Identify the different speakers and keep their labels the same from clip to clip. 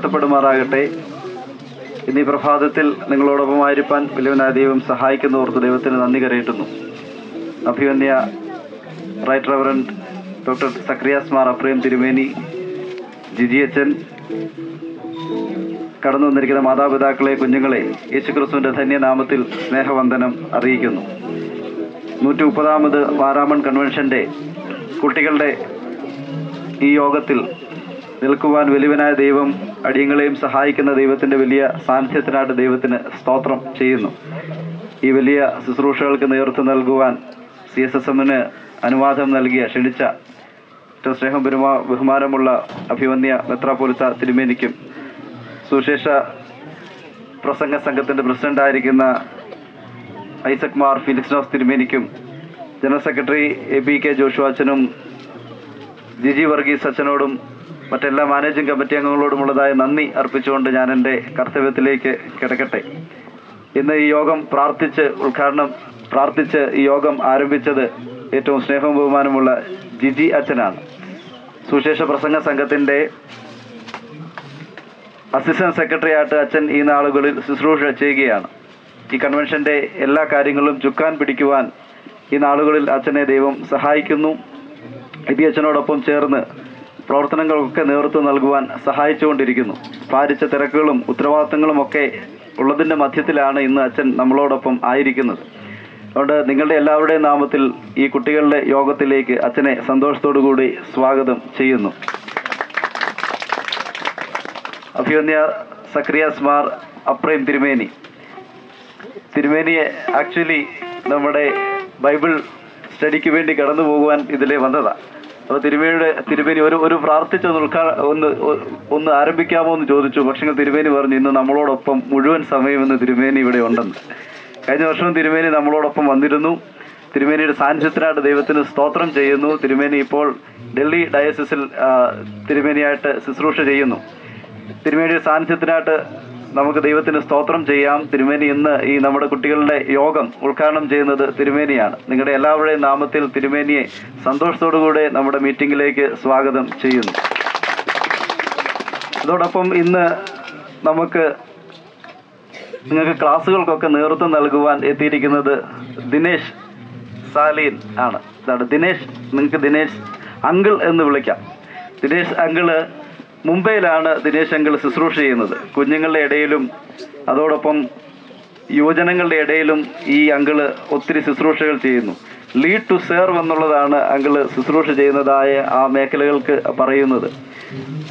Speaker 1: വാഴ്ത്തപ്പെടുമാറാകട്ടെ. ഇന്നീ പ്രഭാതത്തിൽ നിങ്ങളോടൊപ്പമായിരിക്കാൻ വലിയവനായ ദൈവം സഹായിക്കുന്നവർക്ക് ദൈവത്തിന് നന്ദി കരയറ്റുന്നു. അഭിവന്യ right reverend doctor Zacharias Mar Aprem Thirumeni, Jiji അച്ഛൻ, കടന്നു വന്നിരിക്കുന്ന മാതാപിതാക്കളെ, കുഞ്ഞുങ്ങളെ യേശുക്രിസ്തുവിൻ്റെ ധന്യനാമത്തിൽ സ്നേഹവന്ദനം അറിയിക്കുന്നു. 130ാമത് വാരാമൺ കൺവെൻഷൻ്റെ കുട്ടികളുടെ ഈ യോഗത്തിൽ നിൽക്കുവാൻ വലിയവനായ ദൈവം അടിയങ്ങളെയും സഹായിക്കുന്ന ദൈവത്തിൻ്റെ വലിയ സാന്നിധ്യത്തിനായിട്ട് ദൈവത്തിന് സ്തോത്രം ചെയ്യുന്നു. ഈ വലിയ ശുശ്രൂഷകൾക്ക് നേതൃത്വം നൽകുവാൻ CSSM-ന് അനുവാദം നൽകിയ ക്ഷണിച്ച ഏറ്റവും സ്നേഹം ബഹുമാനമുള്ള അഭിവന്യ മെത്രാപ്പോലിത്ത തിരുമേനിക്കും, സുവിശേഷ പ്രസംഗ സംഘത്തിൻ്റെ പ്രസിഡൻ്റായിരിക്കുന്ന ഐസക് മാർ ഫിലിക്സ് തിരുമേനിക്കും, ജനറൽ സെക്രട്ടറി APK ജോഷു അച്ഛനും, ജിജി വർഗീസ് അച്ഛനോടും മറ്റെല്ലാ മാനേജിംഗ് കമ്മിറ്റി അംഗങ്ങളോടുമുള്ളതായ നന്ദി അർപ്പിച്ചുകൊണ്ട് ഞാൻ എൻ്റെ കർത്തവ്യത്തിലേക്ക് കിടക്കട്ടെ. ഇന്ന് ഈ യോഗം പ്രാർത്ഥിച്ച് ഈ യോഗം ആരംഭിച്ചത് ഏറ്റവും സ്നേഹവും ബഹുമാനമുള്ള ജിജി അച്ഛനാണ്. സുവിശേഷ പ്രസംഗ സംഘത്തിൻ്റെ അസിസ്റ്റന്റ് സെക്രട്ടറി ആയിട്ട് അച്ഛൻ ഈ നാളുകളിൽ ശുശ്രൂഷ ചെയ്യുകയാണ്. ഈ കൺവെൻഷൻ്റെ എല്ലാ കാര്യങ്ങളും ചുക്കാൻ പിടിക്കുവാൻ ഈ നാളുകളിൽ അച്ഛനെ ദൈവം സഹായിക്കുന്നു. ഇതി അച്ഛനോടൊപ്പം ചേർന്ന് പ്രവർത്തനങ്ങൾക്കൊക്കെ നേതൃത്വം നൽകുവാൻ സഹായിച്ചുകൊണ്ടിരിക്കുന്നു. ഭാരിച്ച തിരക്കുകളും ഉത്തരവാദിത്തങ്ങളും ഒക്കെ ഉള്ളതിൻ്റെ മധ്യത്തിലാണ് ഇന്ന് അച്ഛൻ നമ്മളോടൊപ്പം ആയിരിക്കുന്നത്. അതുകൊണ്ട് നിങ്ങളുടെ എല്ലാവരുടെയും നാമത്തിൽ ഈ കുട്ടികളുടെ യോഗത്തിലേക്ക് അച്ഛനെ സന്തോഷത്തോടു കൂടി സ്വാഗതം ചെയ്യുന്നു. അഭിവന്യ സക്രിയാസ് മാർ അപ്രേം തിരുമേനിയെ ആക്ച്വലി നമ്മുടെ ബൈബിൾ സ്റ്റഡിക്ക് വേണ്ടി കടന്നു പോകുവാൻ ഇതിലെ വന്നതാണ്. അപ്പോൾ തിരുമേനി ഒരു ഒന്ന് ആരംഭിക്കാമോ എന്ന് ചോദിച്ചു. പക്ഷേ തിരുമേനി പറഞ്ഞു ഇന്ന് നമ്മളോടൊപ്പം മുഴുവൻ സമയം ഇന്ന് തിരുമേനി ഇവിടെ ഉണ്ടെന്ന്. കഴിഞ്ഞ വർഷവും തിരുമേനി നമ്മളോടൊപ്പം വന്നിരുന്നു. തിരുമേനിയുടെ സാന്നിധ്യത്തിനായിട്ട് ദൈവത്തിന് സ്തോത്രം ചെയ്യുന്നു. തിരുമേനി ഇപ്പോൾ ഡൽഹി ഡയസിസിൽ തിരുമേനിയായിട്ട് ശുശ്രൂഷ ചെയ്യുന്നു. തിരുമേനിയുടെ സാന്നിധ്യത്തിനായിട്ട് നമുക്ക് ദൈവത്തിന് സ്തോത്രം ചെയ്യാം. തിരുമേനി ഇന്ന് ഈ നമ്മുടെ കുട്ടികളുടെ യോഗം ഉദ്ഘാടനം ചെയ്യുന്നത് തിരുമേനിയാണ്. നിങ്ങളുടെ എല്ലാവരുടെയും നാമത്തിൽ തിരുമേനിയെ സന്തോഷത്തോടുകൂടെ നമ്മുടെ മീറ്റിംഗിലേക്ക് സ്വാഗതം ചെയ്യുന്നു. അതോടൊപ്പം ഇന്ന് നിങ്ങൾക്ക് ക്ലാസ്സുകൾക്കൊക്കെ നേതൃത്വം നൽകുവാൻ എത്തിയിരിക്കുന്നത് ദിനേശ് സാലീൻ ആണ്. ഇതാണ് ദിനേശ്. നിങ്ങൾക്ക് ദിനേശ് അങ്കിൾ എന്ന് വിളിക്കാം. ദിനേശ് അങ്കിള് മുംബൈയിലാണ് ദിനേശ് അങ്കിൾ ശുശ്രൂഷ ചെയ്യുന്നത്. കുഞ്ഞുങ്ങളുടെ ഇടയിലും അതോടൊപ്പം യുവജനങ്ങളുടെ ഇടയിലും ഈ അങ്കിള് ഒത്തിരി ശുശ്രൂഷകൾ ചെയ്യുന്നു. ലീഡ് ടു സെർവ് എന്നുള്ളതാണ് അങ്കിള് ശുശ്രൂഷ ചെയ്യുന്നതായ ആ മേഖലകൾക്ക് പറയുന്നത്.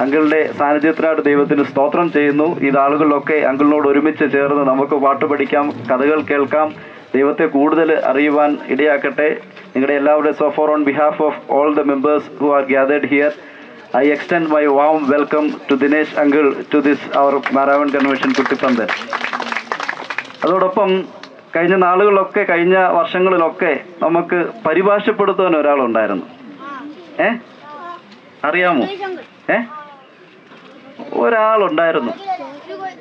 Speaker 1: അങ്കിളുടെ സാന്നിധ്യത്തിനായിട്ട് ദൈവത്തിന് സ്തോത്രം ചെയ്യുന്നു. ഈ നാളുകളിലൊക്കെ അങ്കിളിനോട് ഒരുമിച്ച് ചേർന്ന് നമുക്ക് പാട്ട് പഠിക്കാം, കഥകൾ കേൾക്കാം, ദൈവത്തെ കൂടുതൽ അറിയുവാൻ ഇടയാക്കട്ടെ. നിങ്ങളുടെ എല്ലാവരുടെയും so on behalf of all the members who are gathered here, I extend my warm welcome to Dinesh Uncle to this our Maravan Convention കുട്ടിപ്പന്തൽ. അതോടൊപ്പം കഴിഞ്ഞ വർഷങ്ങളിലൊക്കെ നമുക്ക് പരിഭാഷപ്പെടുത്താൻ ഒരാളുണ്ടായിരുന്നു. അറിയാമോ? ഒരാളുണ്ടായിരുന്നു.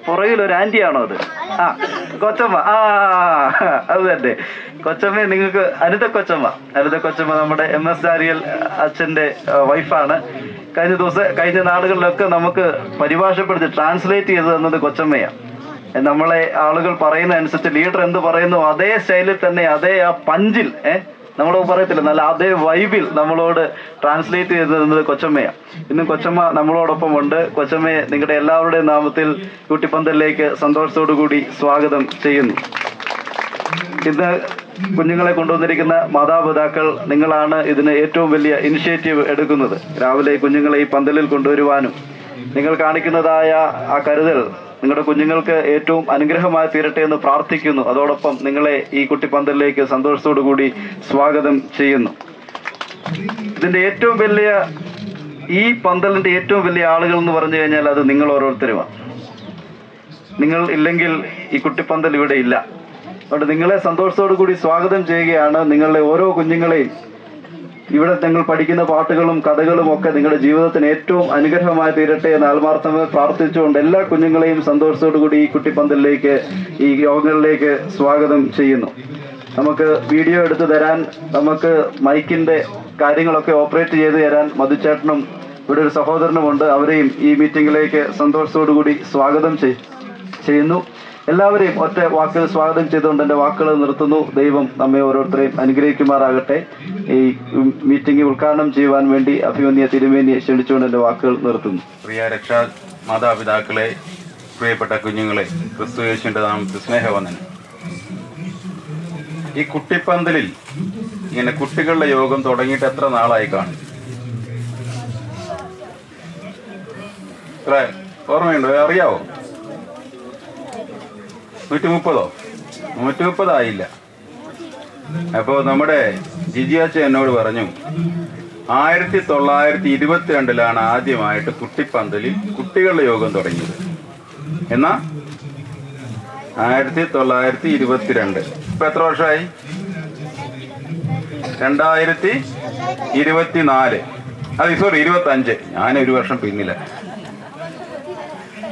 Speaker 1: പുറകിലൊരു ആൻറ്റിയാണോ അത്? കൊച്ചമ്മ. അത് തന്നെ കൊച്ചമ്മ. നിങ്ങൾക്ക് അനിത കൊച്ചമ്മ നമ്മുടെ MS ഡാരിയൽ അച്ഛൻ്റെ വൈഫാണ്. കഴിഞ്ഞ നാളുകളിലൊക്കെ നമുക്ക് പരിഭാഷപ്പെടുത്തി ട്രാൻസ്ലേറ്റ് ചെയ്ത് തന്നത് കൊച്ചമ്മയാണ്. നമ്മളെ ആളുകൾ പറയുന്ന അനുസരിച്ച് ലീഡർ എന്ത് പറയുന്നു അതേ സ്റ്റൈലിൽ തന്നെ, അതേ ആ പഞ്ചിൽ നമ്മളോട് പറയത്തില്ല, നല്ല അതേ വൈബിൽ നമ്മളോട് ട്രാൻസ്ലേറ്റ് ചെയ്ത് തന്നത് കൊച്ചമ്മയാണ്. ഇന്നും കൊച്ചമ്മ നമ്മളോടൊപ്പം ഉണ്ട്. കൊച്ചമ്മയെ നിങ്ങളുടെ എല്ലാവരുടെയും നാമത്തിൽ കുട്ടിപ്പന്തലിലേക്ക് സന്തോഷത്തോടു കൂടി സ്വാഗതം ചെയ്യുന്നു. ഇന്ന് കുഞ്ഞുങ്ങളെ കൊണ്ടുവന്നിരിക്കുന്ന മാതാപിതാക്കൾ, നിങ്ങളാണ് ഇതിന് ഏറ്റവും വലിയ ഇനിഷ്യേറ്റീവ് എടുക്കുന്നത്. രാവിലെ കുഞ്ഞുങ്ങളെ ഈ പന്തലിൽ കൊണ്ടുവരുവാനും നിങ്ങൾ കാണിക്കുന്നതായ ആ കരുതൽ നിങ്ങളുടെ കുഞ്ഞുങ്ങൾക്ക് ഏറ്റവും അനുഗ്രഹമായി തീരട്ടെ എന്ന് പ്രാർത്ഥിക്കുന്നു. അതോടൊപ്പം നിങ്ങളെ ഈ കുട്ടിപ്പന്തലിലേക്ക് സന്തോഷത്തോടു കൂടി സ്വാഗതം ചെയ്യുന്നു. ഈ പന്തലിന്റെ ഏറ്റവും വലിയ ആളുകൾ എന്ന് പറഞ്ഞു കഴിഞ്ഞാൽ അത് നിങ്ങൾ ഓരോരുത്തരുമാണ്. നിങ്ങൾ ഇല്ലെങ്കിൽ ഈ കുട്ടിപ്പന്തൽ ഇവിടെ ഇല്ല. അതുകൊണ്ട് നിങ്ങളെ സന്തോഷത്തോടു കൂടി സ്വാഗതം ചെയ്യുകയാണ്. നിങ്ങളുടെ ഓരോ കുഞ്ഞുങ്ങളെയും ഇവിടെ നിങ്ങൾ പഠിക്കുന്ന പാട്ടുകളും കഥകളും ഒക്കെ നിങ്ങളുടെ ജീവിതത്തിന് ഏറ്റവും അനുഗ്രഹമായി തീരട്ടെ എന്ന് ആത്മാർത്ഥമായി പ്രാർത്ഥിച്ചുകൊണ്ട് എല്ലാ കുഞ്ഞുങ്ങളെയും സന്തോഷത്തോടു കൂടി ഈ കുട്ടിപ്പന്തലിലേക്ക്, ഈ യോഗങ്ങളിലേക്ക് സ്വാഗതം ചെയ്യുന്നു. നമുക്ക് വീഡിയോ എടുത്തു തരാൻ, നമുക്ക് മൈക്കിന്റെ കാര്യങ്ങളൊക്കെ ഓപ്പറേറ്റ് ചെയ്ത് തരാൻ മധുചേട്ടനും ഇവിടെ ഒരു സഹോദരനുമുണ്ട്. അവരെയും ഈ മീറ്റിംഗിലേക്ക് സന്തോഷത്തോടു കൂടി സ്വാഗതം ചെയ്യുന്നു. എല്ലാവരെയും ഒറ്റ വാക്കിൽ സ്വാഗതം ചെയ്തുകൊണ്ട് എൻ്റെ വാക്കുകൾ നിർത്തുന്നു. ദൈവം നമ്മെ ഓരോരുത്തരെയും അനുഗ്രഹിക്കുമാറാകട്ടെ. ഈ മീറ്റിംഗ് ഉദ്ഘാടനം ചെയ്യുവാൻ വേണ്ടി അഭിമന്യ തിരുമേനിയെ ക്ഷണിച്ചുകൊണ്ട് എൻ്റെ വാക്കുകൾ നിർത്തുന്നു.
Speaker 2: പ്രിയ രക്ഷാ മാതാപിതാക്കളെ, പ്രിയപ്പെട്ട കുഞ്ഞുങ്ങളെ, ക്രിസ്തു യേശുവിൻ്റെ നാമത്തിൽ സ്നേഹവന്ദനം. ഈ കുട്ടിപ്പന്തലിൽ ഇങ്ങനെ കുട്ടികളുടെ യോഗം തുടങ്ങിയിട്ട് എത്ര നാളായി കാണും? ഓർമ്മയുണ്ടോ? അറിയാവോ? 130 ആയില്ല. അപ്പോൾ നമ്മുടെ ജിജിയാച്ച എന്നോട് പറഞ്ഞു 1922 ആദ്യമായിട്ട് കുട്ടിപ്പന്തലിൽ കുട്ടികളുടെ യോഗം തുടങ്ങിയത്. എന്നാ 1922. ഇപ്പൊ എത്ര വർഷമായി? 2024. അത് സോറി 25. ഞാനൊരു വർഷം പിന്നില്ല.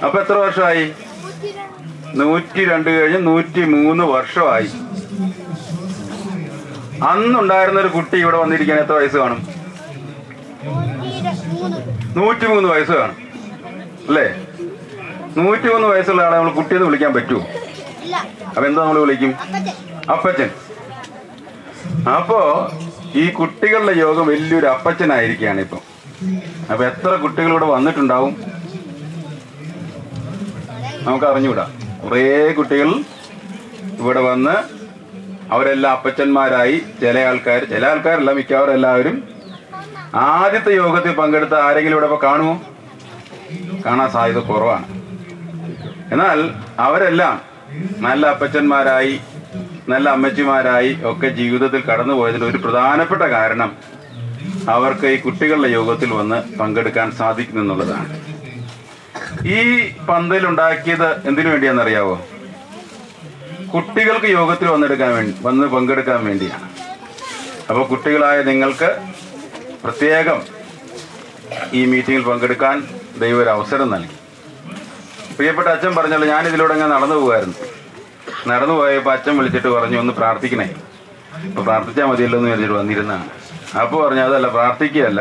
Speaker 2: അപ്പൊ എത്ര വർഷമായി? 102 കഴിഞ്ഞ് 103 വർഷമായി. അന്നുണ്ടായിരുന്നൊരു കുട്ടി ഇവിടെ വന്നിരിക്കാൻ എത്ര വയസ്സ് കാണും? 103 വയസ്സ് കാണും അല്ലേ? 103 വയസ്സുള്ള ആളെ നമ്മൾ കുട്ടിയെന്ന് വിളിക്കാൻ പറ്റുമോ? അപ്പൊ എന്താ നമ്മൾ വിളിക്കും? അപ്പച്ചൻ. അപ്പോ ഈ കുട്ടികളുടെ യോഗം വലിയൊരു അപ്പച്ചനായിരിക്കുകയാണ് ഇപ്പം. അപ്പൊ എത്ര കുട്ടികൾ ഇവിടെ വന്നിട്ടുണ്ടാവും നമുക്ക് അറിഞ്ഞുകൂടാ. കുറേ കുട്ടികൾ ഇവിടെ വന്ന് അവരെല്ലാം അപ്പച്ചന്മാരായി. ചില ആൾക്കാരല്ല, മിക്കവാറും എല്ലാവരും ആദ്യത്തെ യോഗത്തിൽ പങ്കെടുത്ത ആരെങ്കിലും ഇവിടെ ഇപ്പൊ കാണുമോ? കാണാൻ സാധ്യത കുറവാണ്. എന്നാൽ അവരെല്ലാം നല്ല അപ്പച്ചന്മാരായി, നല്ല അമ്മച്ചിമാരായി ഒക്കെ ജീവിതത്തിൽ കടന്നുപോയതിന് ഒരു പ്രധാനപ്പെട്ട കാരണം അവർക്ക് ഈ കുട്ടികളുടെ യോഗത്തിൽ വന്ന് പങ്കെടുക്കാൻ സാധിക്കുന്നു എന്നുള്ളതാണ്. ഈ പന്തലുണ്ടാക്കിയത് എന്തിനു വേണ്ടിയാണെന്നറിയാവോ? കുട്ടികൾക്ക് യോഗത്തിൽ വന്ന് പങ്കെടുക്കാൻ വേണ്ടിയാണ്. അപ്പോൾ കുട്ടികളായ നിങ്ങൾക്ക് പ്രത്യേകം ഈ മീറ്റിങ്ങിൽ പങ്കെടുക്കാൻ ദൈവം ഒരു അവസരം നൽകി. പ്രിയപ്പെട്ട അച്ഛൻ പറഞ്ഞല്ലോ, ഞാനിതിലൂടെ അങ്ങ് നടന്നു പോയപ്പോൾ അച്ഛൻ വിളിച്ചിട്ട് പറഞ്ഞു ഒന്ന് പ്രാർത്ഥിക്കണേ. അപ്പോൾ പ്രാർത്ഥിച്ചാൽ മതിയല്ലോ എന്ന് വിചാരിച്ചിട്ട് വന്നിരുന്നതാണ്. അപ്പോൾ പറഞ്ഞു അതല്ല, പ്രാർത്ഥിക്കുകയല്ല,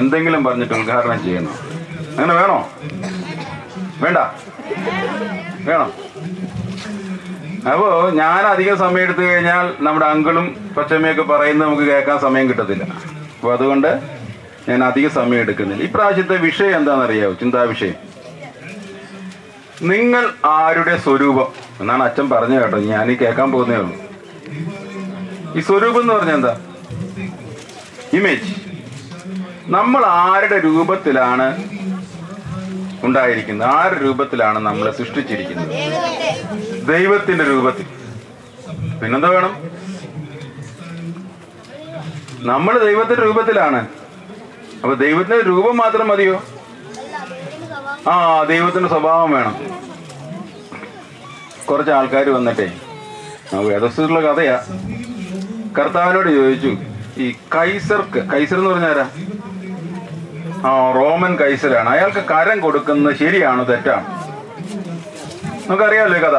Speaker 2: എന്തെങ്കിലും പറഞ്ഞിട്ട് ഉദ്ഘാടനം ചെയ്യണം. അങ്ങനെ വേണോ? വേണ്ട? വേണം. അപ്പോൾ ഞാൻ അധികം സമയം എടുത്തു കഴിഞ്ഞാൽ നമ്മുടെ അങ്കിളും കൊച്ചമ്മയൊക്കെ പറയുന്നത് നമുക്ക് കേൾക്കാൻ സമയം കിട്ടത്തില്ല. അപ്പോൾ അതുകൊണ്ട് ഞാൻ അധികം സമയം എടുക്കുന്നില്ല. ഇപ്രാവശ്യത്തെ വിഷയം എന്താണെന്നറിയാവോ? ചിന്താ വിഷയം നിങ്ങൾ ആരുടെ സ്വരൂപം എന്നാണ് അച്ഛൻ പറഞ്ഞു കേട്ടോ. ഞാൻ കേൾക്കാൻ പോകുന്നേ ഉള്ളൂ. ഈ സ്വരൂപം എന്ന് പറഞ്ഞാൽ എന്താ? ഇമേജ്. നമ്മൾ ആരുടെ രൂപത്തിലാണ് ഉണ്ടായിരിക്കുന്നത്? ആരുടെ രൂപത്തിലാണ് നമ്മളെ സൃഷ്ടിച്ചിരിക്കുന്നത്? ദൈവത്തിന്റെ രൂപത്തിൽ. പിന്നെന്താ വേണം? നമ്മൾ ദൈവത്തിന്റെ രൂപത്തിലാണ്. അപ്പൊ ദൈവത്തിന്റെ രൂപം മാത്രം മതിയോ? ദൈവത്തിന്റെ സ്വഭാവം വേണം. കുറച്ച് ആൾക്കാർ വന്നിട്ടേ, വേദപുസ്തകത്തിലുള്ള കഥയാ, കർത്താവിനോട് ചോദിച്ചു, ഈ കൈസർ എന്ന് പറഞ്ഞാരാ? റോമൻ കൈസരാണ്. അയാൾക്ക് കരം കൊടുക്കുന്നത് ശരിയാണോ തെറ്റാണോ? നമുക്കറിയാമല്ലോ ഈ കഥ.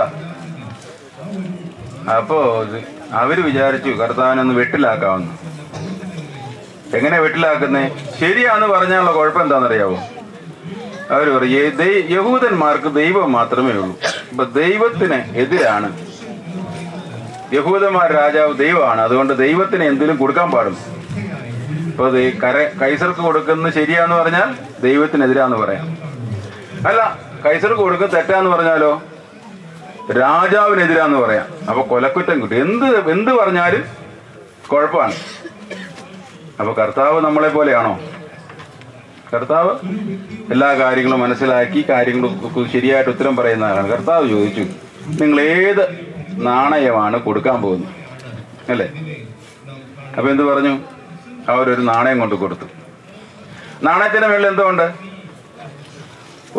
Speaker 2: അപ്പോ അവര് വിചാരിച്ചു കർത്താവിനൊന്ന് വെട്ടിലാക്കാമെന്ന്. എങ്ങനെ വെട്ടിലാക്കുന്നേ? ശരിയാന്ന് പറഞ്ഞാലുള്ള കുഴപ്പം എന്താണെന്നറിയാവോ? അവർ പറയും യഹൂദന്മാർക്ക് ദൈവം മാത്രമേ ഉള്ളൂ. അപ്പൊ ദൈവത്തിന് എതിരാണ്. യഹൂദന്മാർ രാജാവ് ദൈവമാണ്, അതുകൊണ്ട് ദൈവത്തിന് എന്തെങ്കിലും കൊടുക്കാൻ പാടും. അപ്പൊ കൈസർക്ക് കൊടുക്കുന്നത് ശരിയാന്ന് പറഞ്ഞാൽ ദൈവത്തിനെതിരാന്ന് പറയാം. അല്ല, കൈസർക്ക് കൊടുക്കുന്നത് തെറ്റാന്ന് പറഞ്ഞാലോ രാജാവിനെതിരാന്ന് പറയാം. അപ്പൊ കൊലക്കുറ്റം കിട്ടും. എന്ത് പറഞ്ഞാലും കുഴപ്പമാണ്. അപ്പൊ കർത്താവ് നമ്മളെ പോലെയാണോ? കർത്താവ് എല്ലാ കാര്യങ്ങളും മനസ്സിലാക്കി കാര്യങ്ങൾക്ക് ശരിയായിട്ട് ഉത്തരം പറയുന്നതാണ്. കർത്താവ് ചോദിച്ചു, നിങ്ങൾ ഏത് നാണയമാണ് കൊടുക്കാൻ പോകുന്നത് അല്ലേ? അപ്പൊ എന്ത് പറഞ്ഞു? അവരൊരു നാണയം കൊണ്ട് കൊടുത്തു. നാണയത്തിന്റെ മേളിൽ എന്തോ ഉണ്ട്?